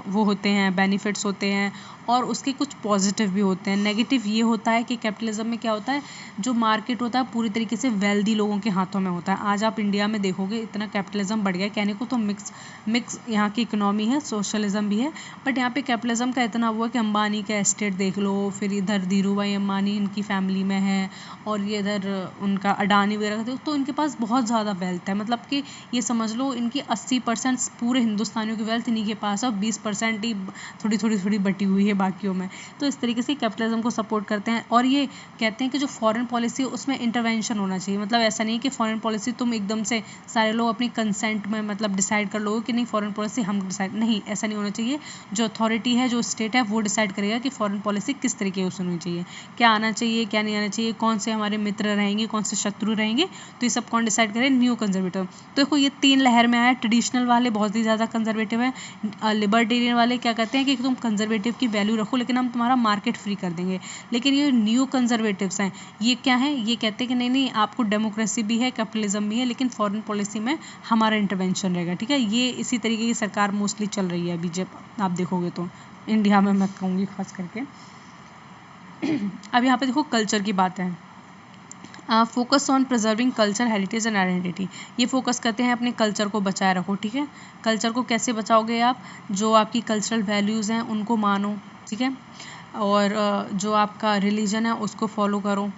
वो होते हैं, बेनिफिट्स होते हैं, और उसके कुछ पॉजिटिव भी होते हैं। नेगेटिव ये होता है कि कैपिटलिज्म में क्या होता है, जो मार्केट होता है पूरी तरीके से वेल्दी लोगों के हाथों में होता है। आज आप इंडिया में देखोगे इतना कैपिटलिज्म बढ़ गया, कहने को तो मिक्स यहाँ की इकोनॉमी है, सोशलिज्म भी है, बट यहाँ पे कैपिटलिज्म का इतना हुआ कि अंबानी का एस्टेट देख लो, फिर इधर धीरू भाई अंबानी इनकी फैमिली में है, और ये इधर उनका अडानी वगैरह का, तो इनके पास बहुत ज़्यादा वेल्थ है। मतलब कि ये समझ लो इनकी 80% पूरे हिंदुस्तानियों की वेल्थ इन्हीं के पास है, 20% ही थोड़ी बटी हुई है बाकियों में। तो इस तरीके से कैपिटलिज्म को सपोर्ट करते हैं। और ये कहते हैं कि जो फॉरेन पॉलिसी है उसमें इंटरवेंशन होना चाहिए। मतलब ऐसा नहीं कि फॉरेन पॉलिसी तुम एकदम से सारे लोग अपनी कंसेंट में मतलब डिसाइड कर लोगे कि नहीं फॉरेन पॉलिसी हम डिसाइड, नहीं, ऐसा नहीं होना चाहिए। जो अथॉरिटी है, जो स्टेट है, वो डिसाइड करेगा कि फॉरेन पॉलिसी किस तरीके से होनी चाहिए, क्या आना चाहिए क्या नहीं आना चाहिए, कौन से हमारे मित्र रहेंगे कौन से शत्रु रहेंगे, तो ये सब कौन डिसाइड करे, न्यू कंजर्वेटिव। तो देखो ये 3 लहर में आया। ट्रेडिशनल वाले बहुत ही ज़्यादा कंजर्वेटिव है, लिबर्टेरियन वाले क्या कहते हैं कि तुम कंजर्वेटिव की वैल्यू रखो लेकिन हम तुम्हारा मार्केट फ्री कर देंगे। लेकिन ये न्यू कंजर्वेटिव्स हैं, ये क्या है, ये कहते हैं कि नहीं नहीं आपको डेमोक्रेसी भी है, कैपिटलिज्म भी है, लेकिन फॉरेन पॉलिसी में हमारा इंटरवेंशन रहेगा, ठीक है। ये इसी तरीके की सरकार मोस्टली चल रही है अभी, जब आप देखोगे तो इंडिया में मैं कहूँगी खास करके। अब यहाँ पे देखो कल्चर की बात है। Focus on preserving culture heritage and identity. ये फोकस करते हैं अपने कल्चर को बचाए रखो, ठीक है। कल्चर को कैसे बचाओगे आप, जो आपकी कल्चरल वैल्यूज़ हैं उनको मानो, ठीक है। और जो आपका रिलीजन है उसको फॉलो करो,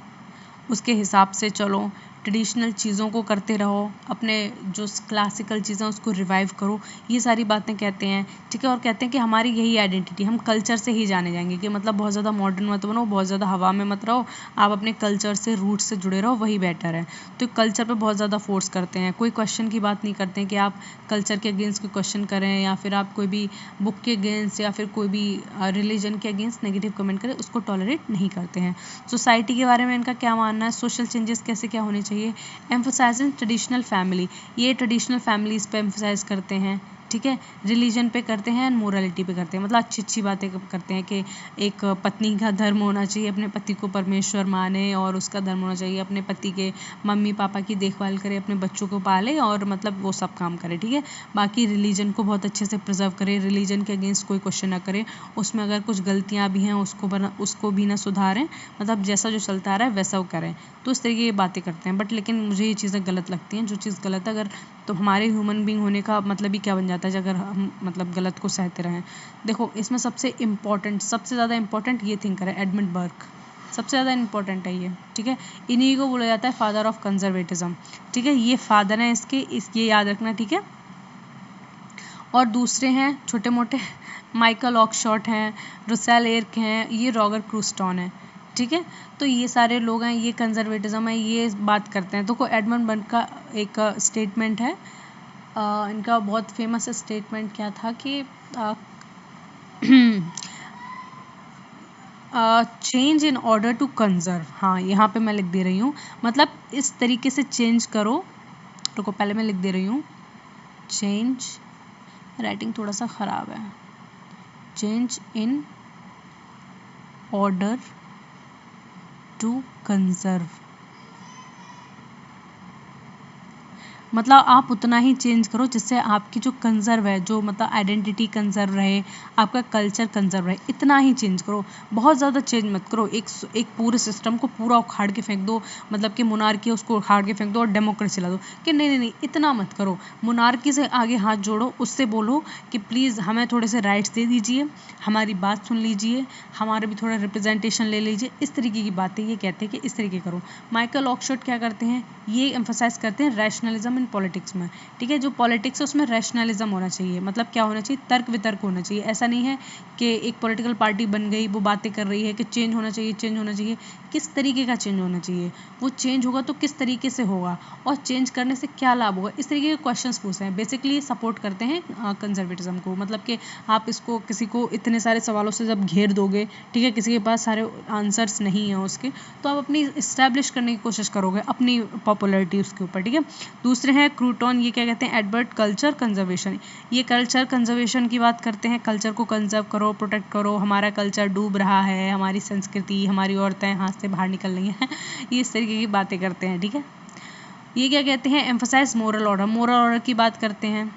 उसके हिसाब से चलो, ट्रेडिशनल चीज़ों को करते रहो, अपने जो क्लासिकल चीज़ें उसको रिवाइव करो। ये सारी बातें कहते हैं, ठीक है। और कहते हैं कि हमारी यही आइडेंटिटी, हम कल्चर से ही जाने जाएंगे, कि मतलब बहुत ज़्यादा मॉडर्न मत बनो, बहुत ज़्यादा हवा में मत रहो, आप अपने कल्चर से रूट से जुड़े रहो, वही बेटर है। तो कल्चर पे बहुत ज़्यादा फोर्स करते हैं, कोई क्वेश्चन की बात नहीं करते हैं कि आप कल्चर के अगेंस्ट कोई क्वेश्चन करें, या फिर आप कोई भी बुक के अगेंस्ट या फिर कोई भी रिलीजन के अगेंस्ट नेगेटिव कमेंट करें, उसको टॉलरेट नहीं करते हैं। सोसाइटी के बारे में इनका क्या मानना है, सोशल चेंजेस कैसे क्या होने चाहिए, एम्फोसाइजिंग ट्रेडिशनल फैमिली, ये ट्रेडिशनल फैमिलीज़ पे एम्फोसाइज करते हैं, ठीक है। रिलीजन पे करते हैं एंड मोरालिटी पे करते हैं, मतलब अच्छी अच्छी बातें करते हैं कि एक पत्नी का धर्म होना चाहिए, अपने पति को परमेश्वर माने, और उसका धर्म होना चाहिए अपने पति के मम्मी पापा की देखभाल करे, अपने बच्चों को पाले, और मतलब वो सब काम करे, ठीक है। बाकी रिलीजन को बहुत अच्छे से प्रिजर्व करे, रिलीजन के अगेंस्ट कोई क्वेश्चन ना करे, उसमें अगर कुछ गलतियाँ भी हैं उसको भी ना सुधारें, मतलब जैसा जो चलता आ रहा है वैसा वो करें। तो इस तरीके की बातें करते हैं। बट लेकिन मुझे ये चीज़ें गलत लगती हैं। जो चीज़ गलत है, अगर तो हमारे ह्यूमन बीइंग होने का मतलब ही क्या बन जाता है अगर हम मतलब गलत को सहते रहें। देखो इसमें सबसे ज़्यादा इम्पोर्टेंट ये थिंकर है एडमंड बर्क, सबसे ज़्यादा इम्पोर्टेंट है ये, ठीक है। इन्हीं को बोला जाता है फादर ऑफ कंजर्वेटिज्म, ठीक है। ये फादर हैं ये याद रखना, ठीक है। और दूसरे हैं छोटे मोटे, माइकल ऑक्सफोर्ड हैं, रुसेल एर्क हैं, ये रॉगर क्रूस्टॉन है, ठीक है। तो ये सारे लोग हैं, ये कंजर्वेटिज्म है, ये बात करते हैं। तो एडमंड बर्क का एक स्टेटमेंट है, इनका बहुत फेमस स्टेटमेंट क्या था कि change in order to conserve, हाँ यहाँ पे मैं लिख दे रही हूँ, मतलब इस तरीके से चेंज करो। रुको पहले मैं लिख दे रही हूँ, चेंज, राइटिंग थोड़ा सा ख़राब है, change in order to conserve, मतलब आप उतना ही चेंज करो जिससे आपकी जो कंजर्व है, जो मतलब आइडेंटिटी कंजर्व रहे, आपका कल्चर कंजर्व रहे, इतना ही चेंज करो। बहुत ज़्यादा चेंज मत करो, एक पूरे सिस्टम को पूरा उखाड़ के फेंक दो, मतलब कि मोनार्की है उसको उखाड़ के फेंक दो और डेमोक्रेसी ला दो, कि नहीं नहीं नहीं इतना मत करो। मोनार्की से आगे हाथ जोड़ो, उससे बोलो कि प्लीज़ हमें थोड़े से राइट्स दे दीजिए, हमारी बात सुन लीजिए, हमारा भी थोड़ा रिप्रेजेंटेशन ले लीजिए, इस तरीके की बातें ये कहते हैं कि इस तरीके करो। माइकल ऑक्सफोर्ड क्या करते हैं, ये एम्फोसाइज करते हैं रैशनलिज्म इन पॉलिटिक्स में, ठीक है। जो पॉलिटिक्स है उसमें रैशनलिज्म होना चाहिए, मतलब क्या होना चाहिए, तर्क वितर्क होना चाहिए। ऐसा नहीं है कि एक पॉलिटिकल पार्टी बन गई, वो बातें कर रही है कि चेंज होना चाहिए, चेंज होना चाहिए, किस तरीके का चेंज होना चाहिए, वो चेंज होगा तो किस तरीके से होगा, और चेंज करने से क्या लाभ होगा, इस तरीके के क्वेश्चंस पूछते हैं। बेसिकली सपोर्ट करते हैं कंजर्वेटिज्म को, मतलब कि आप इसको किसी को इतने सारे सवालों से जब घेर दोगे, ठीक है, किसी के पास सारे आंसर्स नहीं हैं उसके, तो आप अपनी इस्टेब्लिश करने की कोशिश करोगे अपनी पॉपुलैरिटी उसके ऊपर, ठीक है। दूसरे हैं क्रूटॉन, ये क्या कहते हैं, एडवर्ड कल्चर कंजर्वेशन, ये कल्चर कंजर्वेशन की बात करते हैं, कल्चर को कंजर्व करो, प्रोटेक्ट करो, हमारा कल्चर डूब रहा है, हमारी संस्कृति, हमारी औरतें हाथ से बाहर निकल रही हैं ये इस तरीके की बातें करते हैं, ठीक है। ये क्या कहते हैं, एम्फसाइज मोरल ऑर्डर की बात करते हैं,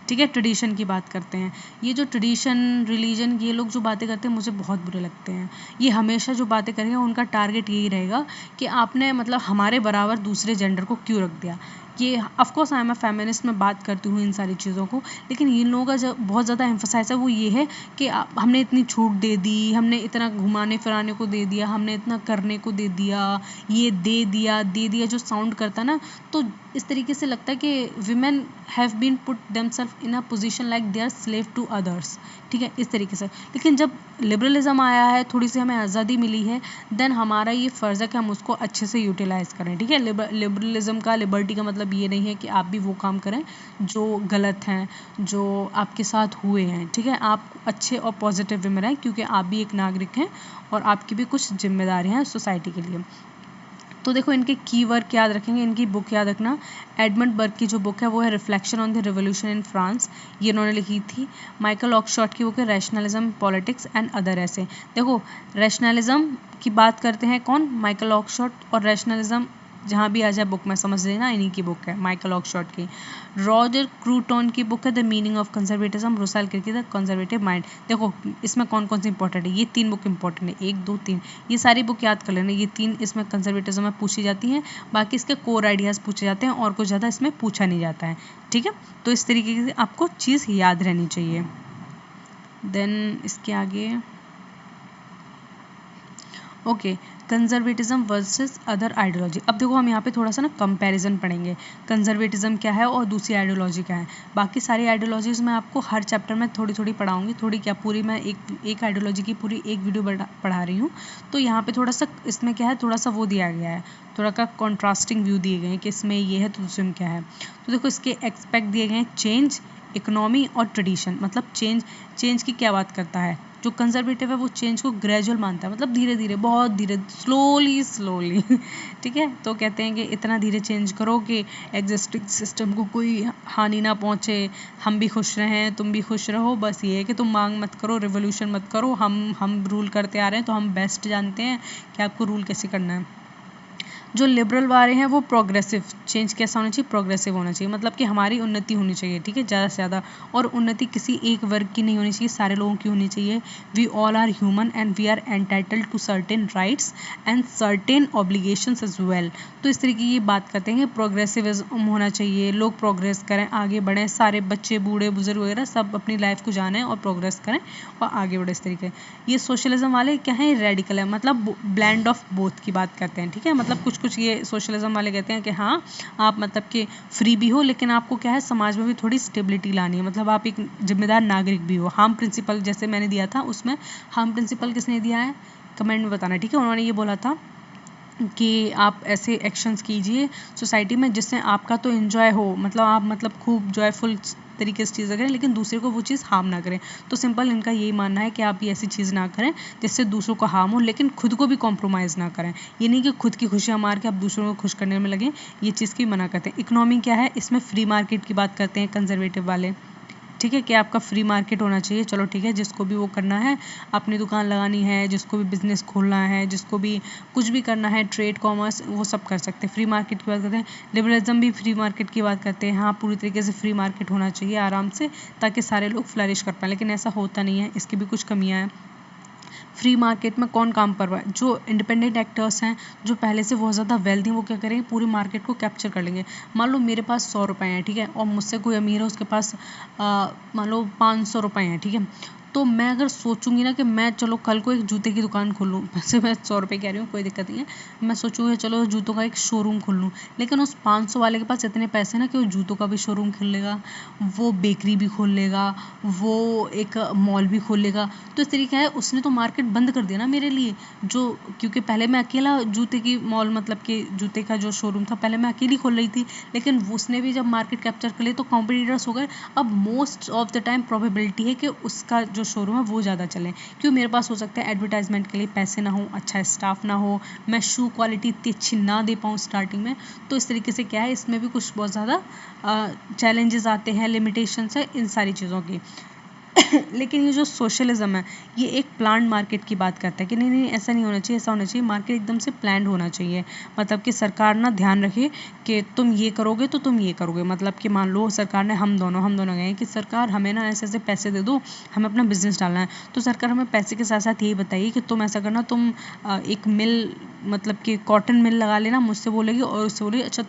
ठीक है। ट्रेडिशन की बात करते हैं, ये जो ट्रेडिशन रिलीजन ये लोग जो बातें करते हैं मुझे बहुत बुरे लगते हैं। ये हमेशा जो बातें करेंगे उनका टारगेट यही रहेगा कि आपने मतलब हमारे बराबर दूसरे जेंडर को क्यों रख दिया। ये of course I am a feminist, में बात करती हूँ इन सारी चीज़ों को, लेकिन इन लोगों का जो बहुत ज़्यादा एम्फसाइज है वो ये है कि हमने इतनी छूट दे दी, हमने इतना घुमाने फिराने को दे दिया, हमने इतना करने को दे दिया, ये दे दिया जो साउंड करता ना, तो इस तरीके से लगता है कि women have been put themselves in a position like they are slave to others, ठीक है, इस तरीके से। लेकिन जब लिबरलिज्म आया है, थोड़ी सी हमें आज़ादी मिली है, देन हमारा ये फ़र्ज़ है कि हम उसको अच्छे से यूटिलाइज़ करें, ठीक है। लिबरलिज्म का, लिबर्टी का मतलब ये नहीं है कि आप भी वो काम करें जो गलत हैं, जो आपके साथ हुए हैं, ठीक है। आप अच्छे और पॉजिटिव वे में रहें, क्योंकि आप भी एक नागरिक हैं और आपकी भी कुछ जिम्मेदारियाँ हैं सोसाइटी के लिए। तो देखो इनके कीवर्ड याद रखेंगे, इनकी बुक याद रखना, एडमंड बर्क की जो बुक है वो है reflection on the revolution in France, ये इन्होंने लिखी थी। माइकल ऑक्सफोर्ड की बुक है रैशनलिज्म पॉलिटिक्स एंड अदर ऐसे। देखो रैशनलिज्म की बात करते हैं कौन, माइकल ऑक्सफोर्ड, और रैशनलिज्म जहाँ भी आ जाए बुक में समझ लेना इन्हीं की बुक है, माइकल ऑक्सफोर्ड की। रॉजर क्रूटॉन की बुक है the meaning of conservatism, Russell की द कंजर्वेटिव माइंड। देखो इसमें कौन कौन सी इंपॉर्टेंट है, ये 3 बुक इंपॉर्टेंट है, 1 2 3, ये सारी बुक याद कर लेना, ये 3 इसमें कंजर्वेटिज्म में पूछी जाती हैं, बाकी इसके कोर आइडियाज़ पूछे जाते हैं और कुछ ज़्यादा इसमें पूछा नहीं जाता है, ठीक है। तो इस तरीके से आपको चीज़ याद रहनी चाहिए। देन इसके आगे okay, conservatism versus other ideology. अब देखो हम यहाँ पे थोड़ा सा ना कंपैरिजन पढ़ेंगे, कंजर्वेटिज्म क्या है और दूसरी आइडियोलॉजी क्या है। बाकी सारी आइडियोलॉजीज़ मैं आपको हर चैप्टर में थोड़ी थोड़ी पढ़ाऊंगी, थोड़ी क्या पूरी मैं एक आइडियोलॉजी की पूरी एक वीडियो पढ़ा रही हूँ। तो यहाँ पे थोड़ा सा इसमें क्या है, थोड़ा सा वो दिया गया है, थोड़ा का कॉन्ट्रास्टिंग व्यू दिए गए हैं कि इसमें ये है तो दूसरे में क्या है। तो देखो इसके एक्सपेक्ट दिए गए हैं, चेंज, इकोनॉमी और ट्रेडिशन। मतलब चेंज की क्या बात करता है, जो कंजर्वेटिव है वो चेंज को ग्रेजुअल मानता है, मतलब धीरे धीरे, बहुत धीरे, स्लोली ठीक है। तो कहते हैं कि इतना धीरे चेंज करो कि एग्जिस्टिंग सिस्टम को कोई हानि ना पहुंचे, हम भी खुश रहें, तुम भी खुश रहो। बस ये है कि तुम मांग मत करो, रिवोल्यूशन मत करो, हम रूल करते आ रहे हैं तो हम बेस्ट जानते हैं कि आपको रूल कैसे करना है। जो लिबरल वाले हैं वो प्रोग्रेसिव, चेंज कैसा होना चाहिए, प्रोग्रेसिव होना चाहिए, मतलब कि हमारी उन्नति होनी चाहिए, ठीक है, ज़्यादा से ज़्यादा। और उन्नति किसी एक वर्ग की नहीं होनी चाहिए, सारे लोगों की होनी चाहिए। We all are human and we are entitled to certain rights and certain obligations as well. तो इस तरीके की बात करते हैं कि प्रोग्रेसिविज्म होना चाहिए, लोग प्रोग्रेस करें, आगे बढ़ें, सारे बच्चे, बूढ़े, बुजुर्ग वगैरह सब अपनी लाइफ को जानें और प्रोग्रेस करें और आगे बढ़े इस तरीके। ये सोशलिज्म वाले क्या है, रेडिकल है, मतलब ब्लेंड ऑफ बोथ की बात करते हैं, ठीक है। मतलब कुछ ये सोशलिज्म वाले कहते हैं कि हाँ आप मतलब कि फ्री भी हो, लेकिन आपको क्या है समाज में भी थोड़ी स्टेबिलिटी लानी है, मतलब आप एक जिम्मेदार नागरिक भी हो। हार्म प्रिंसिपल जैसे मैंने दिया था, उसमें हार्म प्रिंसिपल किसने दिया है, कमेंट में बताना, ठीक है। उन्होंने ये बोला था कि आप ऐसे एक्शंस कीजिए सोसाइटी में जिससे आपका तो एंजॉय हो, मतलब आप मतलब खूब जॉयफुल तरीके से चीज़ें करें, लेकिन दूसरे को वो चीज़ हार्म ना करें। तो सिंपल इनका यही मानना है कि आप ये ऐसी चीज़ ना करें जिससे दूसरों को हार्म हो, लेकिन खुद को भी कॉम्प्रोमाइज़ ना करें। ये नहीं कि खुद की खुशियाँ मार के आप दूसरों को खुश करने में लगें, ये चीज़ की मना करते हैं। इकोनॉमी क्या है, इसमें फ्री मार्केट की बात करते हैं कंजर्वेटिव वाले, ठीक है, कि आपका फ्री मार्केट होना चाहिए। चलो ठीक है, जिसको भी वो करना है, अपनी दुकान लगानी है, जिसको भी बिजनेस खोलना है, जिसको भी कुछ भी करना है, ट्रेड कॉमर्स, वो सब कर सकते हैं। फ्री मार्केट की बात करते हैं। लिबरलिज्म भी फ्री मार्केट की बात करते हैं, हाँ पूरी तरीके से फ्री मार्केट होना चाहिए आराम से, ताकि सारे लोग फ्लरिश कर पाएँ, लेकिन ऐसा होता नहीं है, इसकी भी कुछ कमियाँ हैं। फ्री मार्केट में कौन काम कर रहा है, जो इंडिपेंडेंट एक्टर्स हैं, जो पहले से बहुत ज़्यादा वेल्दी हैं, वो क्या करेंगे, पूरी मार्केट को कैप्चर कर लेंगे। मान लो मेरे पास 100 रुपये हैं, ठीक है, और मुझसे कोई अमीर है, उसके पास मान लो 500 रुपये हैं, ठीक है। तो मैं अगर सोचूंगी ना कि मैं चलो कल को एक जूते की दुकान खोल लूँ, वैसे मैं 100 रुपये कह रही हूँ, कोई दिक्कत नहीं है, मैं सोचूंगी चलो जूतों का एक शोरूम खोल लूँ, लेकिन उस 500 वाले के पास इतने पैसे ना कि वो जूतों का भी शोरूम खोल लेगा, वो बेकरी भी खोल लेगा, वो एक मॉल भी खोल लेगा। तो इस तरीके है, उसने तो मार्केट बंद कर दिया ना मेरे लिए, जो क्योंकि पहले मैं अकेला जूते की मॉल, मतलब कि जूते का जो शोरूम था पहले मैं अकेली खोल रही थी, लेकिन उसने भी जब मार्केट कैप्चर कर लिया तो कॉम्पिटिटर्स हो गए। अब most of the time probability है कि उसका जो शोरूम है वो ज़्यादा चले, क्यों, मेरे पास हो सकता है एडवर्टाइजमेंट के लिए पैसे ना हो, अच्छा स्टाफ ना हो, मैं शू क्वालिटी इतनी अच्छी ना दे पाऊँ स्टार्टिंग में। तो इस तरीके से क्या है, इसमें भी कुछ बहुत ज़्यादा चैलेंजेस आते हैं, लिमिटेशंस है इन सारी चीज़ों की। लेकिन ये जो सोशलिज्म है, ये एक प्लान मार्केट की बात करता है कि नहीं नहीं ऐसा नहीं होना चाहिए, ऐसा होना चाहिए, मार्केट एकदम से प्लान होना चाहिए। मतलब कि सरकार ना ध्यान रखे कि तुम ये करोगे तो तुम ये करोगे, मतलब कि मान लो सरकार ने हम दोनों गए कि सरकार हमें ना ऐसे ऐसे पैसे दे दो, हमें अपना बिजनेस डालना है। तो सरकार हमें पैसे के साथ साथ यही बताइए कि तुम ऐसा करना, तुम एक मिल, मतलब कि कॉटन मिल लगा लेना, मुझसे बोलेगी और उससे बोलेगी अच्छा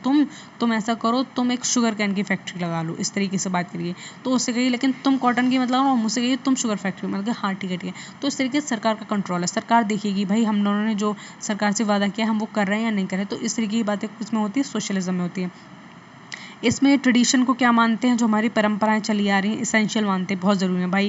तुम ऐसा करो, तुम एक शुगर कैन की फैक्ट्री लगा लो, इस तरीके से बात करिए। तो उससे कहिए लेकिन तुम कॉटन की मतलब मुझसे कहिए तुम शुगर फैक्ट्री, मतलब हाँ ठीक है ठीक है। तो इस तरीके से सरकार का कंट्रोल है, सरकार देखेगी भाई हम दोनों ने जो सरकार से वादा किया हम वो कर रहे हैं या नहीं कर रहे। तो इस तरीके की बातें इसमें होती है, सोशलिज्म में होती है। इसमें ट्रेडिशन को क्या मानते हैं, जो हमारी परंपराएं चली आ रही हैं, इसेंशियल मानते हैं, बहुत ज़रूरी है भाई,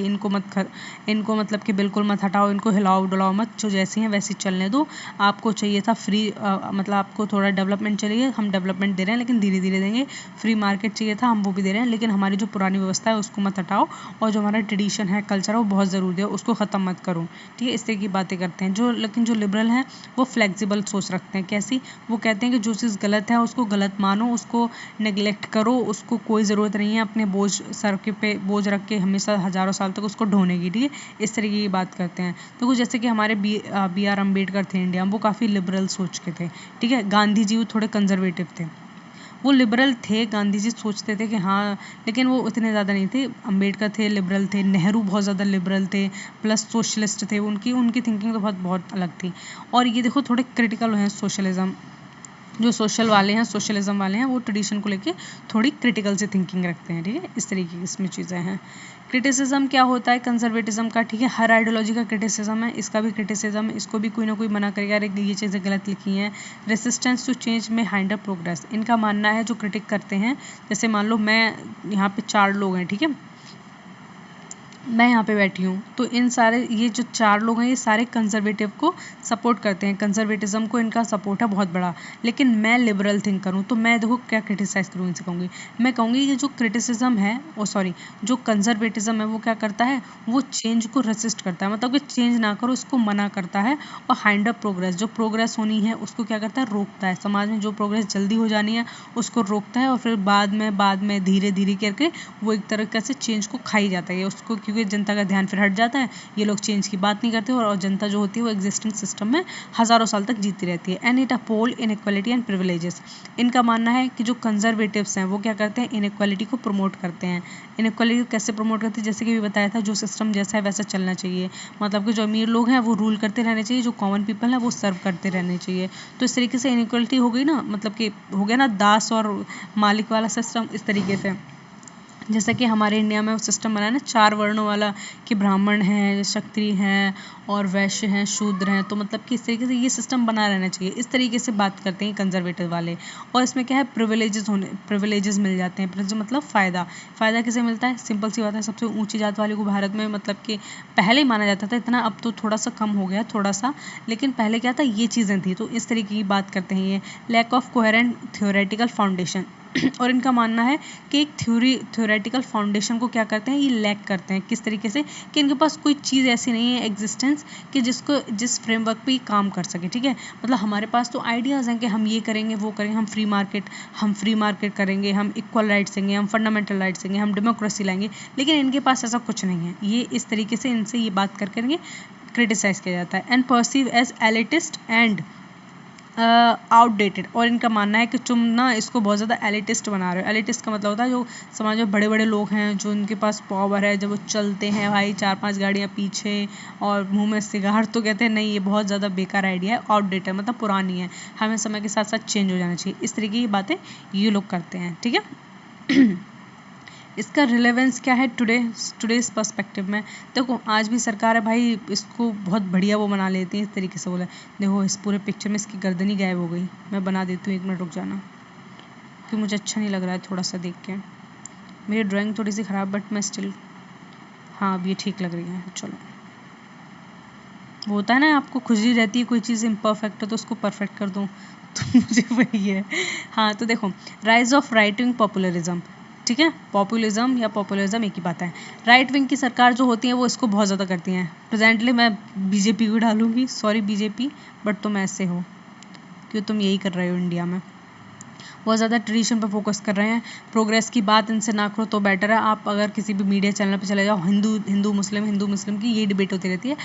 इनको मतलब कि बिल्कुल मत हटाओ, इनको हिलाओ डुलाओ मत, जो जैसी हैं वैसी चलने दो। आपको चाहिए था फ्री, मतलब आपको थोड़ा डेवलपमेंट चाहिए, हम डेवलपमेंट दे रहे हैं लेकिन धीरे धीरे देंगे। फ्री मार्केट चाहिए था, हम वो भी दे रहे हैं, लेकिन हमारी जो पुरानी व्यवस्था है उसको मत हटाओ, और जो हमारा ट्रेडिशन है, कल्चर है, वो बहुत ज़रूरी है, उसको ख़त्म मत करो, ठीक है। इस तरह की बातें करते हैं लेकिन जो लिबरल हैं वो फ्लेक्सिबल सोच रखते हैं। कैसी, वो कहते हैं कि जो चीज़ गलत है उसको गलत मानो, उसको नेगलेक्ट करो, उसको कोई ज़रूरत नहीं है अपने बोझ सर के पे बोझ रख के हमेशा हज़ारों साल तक उसको ढोने की, ठीक है। इस तरीके की बात करते हैं। तो जैसे कि हमारे बी आर अम्बेडकर थे इंडिया में, वो काफ़ी लिबरल सोच के थे, ठीक है। गांधी जी वो थोड़े कंजर्वेटिव थे, वो लिबरल थे, गांधी जी सोचते थे कि हाँ, लेकिन वो उतने ज़्यादा नहीं थे। अम्बेडकर थे, लिबरल थे, नेहरू बहुत ज़्यादा लिबरल थे, प्लस सोशलिस्ट थे, उनकी थिंकिंग तो बहुत अलग थी। और ये देखो थोड़े क्रिटिकल हैं सोशलिज्म, जो सोशलिज्म वाले हैं वो ट्रेडिशन को लेके थोड़ी क्रिटिकल से थिंकिंग रखते हैं, ठीक है। इस तरीके की इसमें चीज़ें हैं। क्रिटिसिज्म क्या होता है कंजर्वेटिज्म का, ठीक है, हर आइडियोलॉजी का क्रिटिसिज्म है, इसका भी क्रिटिसिज्म है, इसको भी कोई ना कोई मना करेगा, अरे ये चीज़ें गलत लिखी हैं। रेसिस्टेंस टू चेंज में हाइंडर प्रोग्रेस, इनका मानना है जो क्रिटिक करते हैं। जैसे मान लो मैं यहाँ पे 4 लोग हैं, ठीक है, मैं यहाँ पे बैठी हूँ, तो इन सारे ये जो 4 लोग हैं ये सारे कंजर्वेटिव को सपोर्ट करते हैं, कंजर्वेटिज्म को इनका सपोर्ट है बहुत बड़ा। लेकिन मैं लिबरल थिंकर हूँ, तो मैं देखो क्या क्रिटिसाइज़ करूँ इनसे, कहूँगी मैं कहूँगी कि जो क्रिटिसिज्म है जो कंजर्वेटिज्म है वो क्या करता है, वो चेंज को रेसिस्ट करता है, मतलब कि चेंज ना करो उसको मना करता है, और हाइंड अप प्रोग्रेस, जो प्रोग्रेस होनी है उसको क्या करता है, रोकता है। समाज में जो प्रोग्रेस जल्दी हो जानी है उसको रोकता है, और फिर बाद में धीरे धीरे करके वो एक तरीके से चेंज को खाई जाता है उसको, क्योंकि जनता का ध्यान फिर हट जाता है, ये लोग चेंज की बात नहीं करते, और जनता जो होती है वो एग्जिस्टिंग सिस्टम में हज़ारों साल तक जीती रहती है। And it uphold inequality and privileges. इनका मानना है कि जो कंजर्वेटिव्स हैं वो क्या करते हैं, इनइक्वालिटी को प्रमोट करते हैं। इनइक्वालिटी को कैसे प्रमोट करते हैं, जैसे कि भी बताया था, जो सिस्टम जैसा है वैसा चलना चाहिए, मतलब कि जो अमीर लोग हैं वो रूल करते रहने चाहिए, जो कॉमन पीपल है वो सर्व करते रहने चाहिए। तो इस तरीके से इनइक्वालिटी हो गई ना, मतलब कि हो गया ना दास और मालिक वाला सिस्टम, इस तरीके से। जैसे कि हमारे इंडिया में वो सिस्टम बना है ना 4 वर्णों वाला, कि ब्राह्मण हैं, क्षत्रिय हैं, और वैश्य हैं, शूद्र हैं, तो मतलब कि इस तरीके से ये सिस्टम बना रहना चाहिए, इस तरीके से बात करते हैं कंजर्वेटिव वाले। और इसमें क्या है, प्रिविलेजेस मिल जाते हैं। प्रिविलेज मतलब फ़ायदा किसे मिलता है, सिंपल सी बात है, सबसे ऊंची जात वाले को भारत में मतलब कि पहले ही माना जाता था इतना, अब तो थोड़ा सा कम हो गया थोड़ा सा, लेकिन पहले क्या था, ये चीज़ें थी। तो इस तरीके की बात करते हैं ये। Lack of coherent theoretical foundation और इनका मानना है कि एक थ्योरेटिकल फाउंडेशन को क्या करते हैं, ये लैक करते हैं। किस तरीके से, कि इनके पास कोई चीज़ ऐसी नहीं है एग्जिस्टेंस कि जिस फ्रेमवर्क पे ये काम कर सके, ठीक है। मतलब हमारे पास तो आइडियाज़ हैं कि हम ये करेंगे वो करेंगे, हम फ्री मार्केट करेंगे, हम इक्वल राइट्स देंगे, हम फंडामेंटल राइट्स देंगे, हम डेमोक्रेसी लाएंगे, लेकिन इनके पास ऐसा कुछ नहीं है। ये इस तरीके से इनसे ये बात करके क्रिटिसाइज़ किया जाता है। And perceive as elitist and outdated. और इनका मानना है कि तुम ना इसको बहुत ज़्यादा एलिटिस्ट बना रहे हो। एलिटिस्ट का मतलब होता है जो समाज में बड़े बड़े लोग हैं, जो उनके पास पावर है, जब वो चलते हैं भाई 4-5 गाड़ियाँ पीछे और मुंह में सिगार, तो कहते हैं नहीं ये बहुत ज़्यादा बेकार आइडिया है, आउटडेटेड मतलब पुरानी है, हमें समय के साथ साथ चेंज हो जाना चाहिए। इस तरीके की बातें ये लोग करते हैं, ठीक है। इसका रिलेवेंस क्या है टुडेस पर्सपेक्टिव में। देखो आज भी सरकार है भाई, इसको बहुत बढ़िया वो बना लेती है, इस तरीके से बोला। देखो इस पूरे पिक्चर में इसकी गर्दन ही गायब हो गई, मैं बना देती हूँ, 1 मिनट रुक जाना, क्योंकि मुझे अच्छा नहीं लग रहा है थोड़ा सा देख के। मेरी ड्राइंग थोड़ी सी ख़राब, बट मैं स्टिल, हाँ अब ये ठीक लग रही है। चलो, वो होता है ना आपको खुशी रहती है कोई चीज़ इम्परफेक्ट है तो उसको परफेक्ट कर दूँ, तो मुझे वही है। हाँ तो देखो, rise of right wing populism, ठीक है, पॉपुलिज्म या पॉपुलिज्म एक ही बात है। राइट विंग की सरकार जो होती है वो इसको बहुत ज़्यादा करती हैं। प्रेजेंटली मैं बीजेपी को डालूंगी, सॉरी बीजेपी, बट तुम ऐसे हो क्यों, तुम यही कर रहे हो इंडिया में, बहुत ज़्यादा ट्रेडिशन पर फोकस कर रहे हैं। प्रोग्रेस की बात इनसे ना करो तो बेटर है। आप अगर किसी भी मीडिया चैनल पर चले जाओ, हिंदू मुस्लिम की यही डिबेट होती रहती है,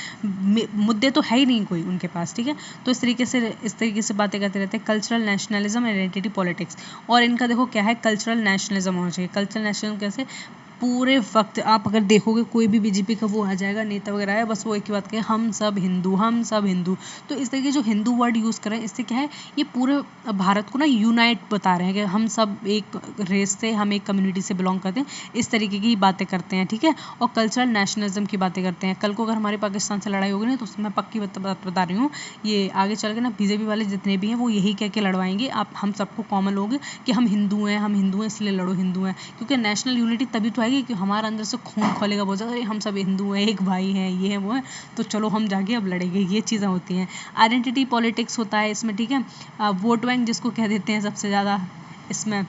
मुद्दे तो है ही नहीं कोई उनके पास, ठीक है। तो इस तरीके से बातें करते रहते हैं। कल्चरल नेशनलिज्म, आइडेंटिटी पॉलिटिक्स, और इनका देखो क्या है, कल्चरल नेशनलिज्म होना चाहिए। कल्चरल नेशनलिज्म कैसे, पूरे वक्त आप अगर देखोगे कोई भी बीजेपी का वो आ जाएगा, नेता वगैरह है, बस वो एक ही बात कहें, हम सब हिंदू। तो इस तरीके जो हिंदू वर्ड यूज़ करें, इससे क्या है, ये पूरे भारत को ना यूनाइट बता रहे हैं कि हम सब एक रेस से, हम एक कम्युनिटी से बिलोंग करते हैं, इस तरीके की बातें करते हैं, ठीक है। और कल्चरल नेशनलिज्म की बातें करते हैं। कल को अगर हमारे पाकिस्तान से लड़ाई होगी ना, तो मैं पक्की बात बता रही हूँ, ये आगे चल के ना बीजेपी वाले जितने भी हैं वो यही कह के लड़वाएंगे, आप हम सबको कॉमन लोग कि हम हिंदू हैं इसलिए लड़ो, हिंदू हैं, क्योंकि नेशनल यूनिटी तभी तो आएगी कि हमारा अंदर से खून खोलेगा बहुत ज़्यादा, अरे हम सब हिंदू हैं, एक भाई हैं, ये है वो है, तो चलो हम जाके अब लड़ेंगे, ये चीज़ें होती हैं। आइडेंटिटी पॉलिटिक्स होता है इसमें, ठीक है। वोट बैंक जिसको कह देते हैं सबसे ज़्यादा, इसमें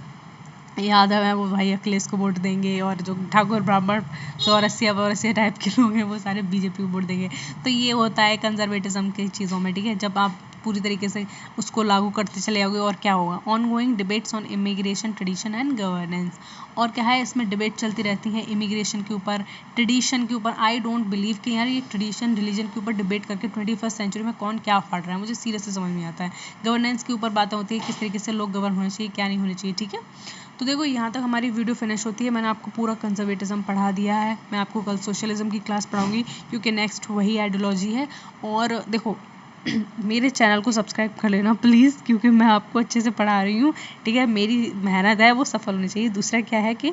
यादव है वो भाई अखिलेश को वोट देंगे, और जो ठाकुर ब्राह्मण चौरसिया टाइप के लोग हैं वो सारे बीजेपी को वोट देंगे। तो ये होता है कंजर्वेटिज्म की चीज़ों में, ठीक है। जब आप पूरी तरीके से उसको लागू करते चले जाओगे, और क्या होगा, on going debates on immigration, tradition and governance, और क्या है इसमें डिबेट चलती रहती है इमिग्रेशन के ऊपर, ट्रेडिशन के ऊपर। आई डोंट बिलीव कि यार ये ट्रेडिशन रिलीजन के ऊपर डिबेट करके 21st सेंचुरी में कौन क्या फाड़ रहा है, मुझे सीरियसली समझ नहीं आता है। गवर्नेंस के ऊपर बातें होती है, किस तरीके से लोग गवर्न होने चाहिए, क्या नहीं होने चाहिए, ठीक है। तो देखो यहाँ तक हमारी वीडियो फिनिश होती है। मैंने आपको पूरा कंजर्वेटिज्म पढ़ा दिया है। मैं आपको कल सोशलिज्म की क्लास पढ़ाऊंगी, क्योंकि नेक्स्ट वही आइडियोलॉजी है। और देखो मेरे चैनल को सब्सक्राइब कर लेना प्लीज़, क्योंकि मैं आपको अच्छे से पढ़ा रही हूँ, ठीक है। मेरी मेहनत है वो सफल होनी चाहिए। दूसरा क्या है कि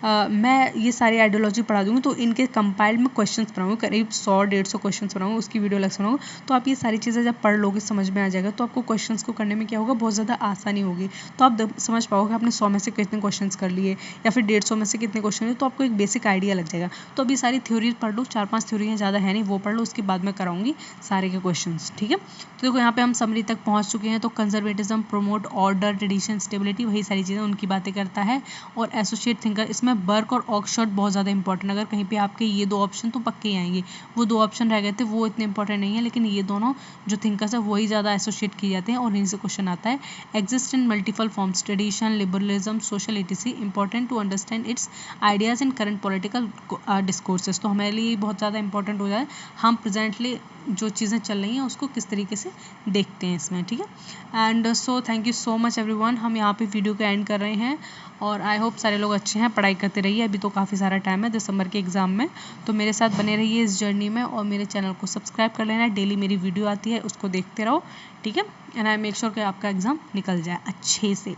मैं ये सारी आइडियोलॉजी पढ़ा दूँगी, तो इनके कंपाइल्ड में क्वेश्चंस बनाऊँगी, करीब 100-150 क्वेश्चंस बनाऊँगी, उसकी वीडियो अलग से बनाऊँगी। तो आप ये सारी चीज़ें जब पढ़ लोगे समझ में आ जाएगा, तो आपको क्वेश्चंस को करने में क्या होगा, बहुत ज़्यादा आसानी होगी। तो आप समझ पाओगे आपने 100 में से कितने क्वेश्चंस कर लिए या फिर 150 में से कितने क्वेश्चन, तो आपको एक बेसिक आइडिया लग जाएगा। तो अभी सारी थ्योरी पढ़ लो, 4-5 थ्योरी हैं, ज़्यादा है नहीं, वो पढ़ लो, उसके बाद मैं कराऊंगी सारे के क्वेश्चंस, ठीक है। तो देखो यहाँ पे हम समरी तक पहुँच चुके हैं। तो conservatism, promote order, tradition, stability, वही सारी चीज़ें उनकी बातें करता है। और एसोसिएट थिंकर, इसमें बर्क और ऑक्सफोर्ड बहुत ज़्यादा इंपॉर्टेंट, अगर कहीं पे आपके ये 2 ऑप्शन तो पक्के ही आएंगे। वो 2 ऑप्शन रह गए थे, वो इतने इंपॉर्टेंट नहीं है, लेकिन ये दोनों जो थिंकर्स है वही ज़्यादा एसोसिएट किए जाते हैं और इनसे क्वेश्चन आता है। Exist in multiple forms, tradition, liberalism, social etc, important to understand its ideas in current political discourses. तो हमारे लिए बहुत ज़्यादा इंपॉर्टेंट हो जाए, हम प्रेजेंटली जो चीज़ें चल रही हैं उसको किस तरीके से देखते हैं इसमें, ठीक है। And so thank you so much everyone, हम यहाँ पे वीडियो को एंड कर रहे हैं और आई होप सारे लोग अच्छे हैं, पढ़ाई करते रहिए, अभी तो काफ़ी सारा टाइम है दिसंबर के एग्ज़ाम में। तो मेरे साथ बने रहिए इस जर्नी में और मेरे चैनल को सब्सक्राइब कर लेना, डेली मेरी वीडियो आती है उसको देखते रहो, ठीक है। एंड आई मेक श्योर कि आपका एग्ज़ाम निकल जाए अच्छे से।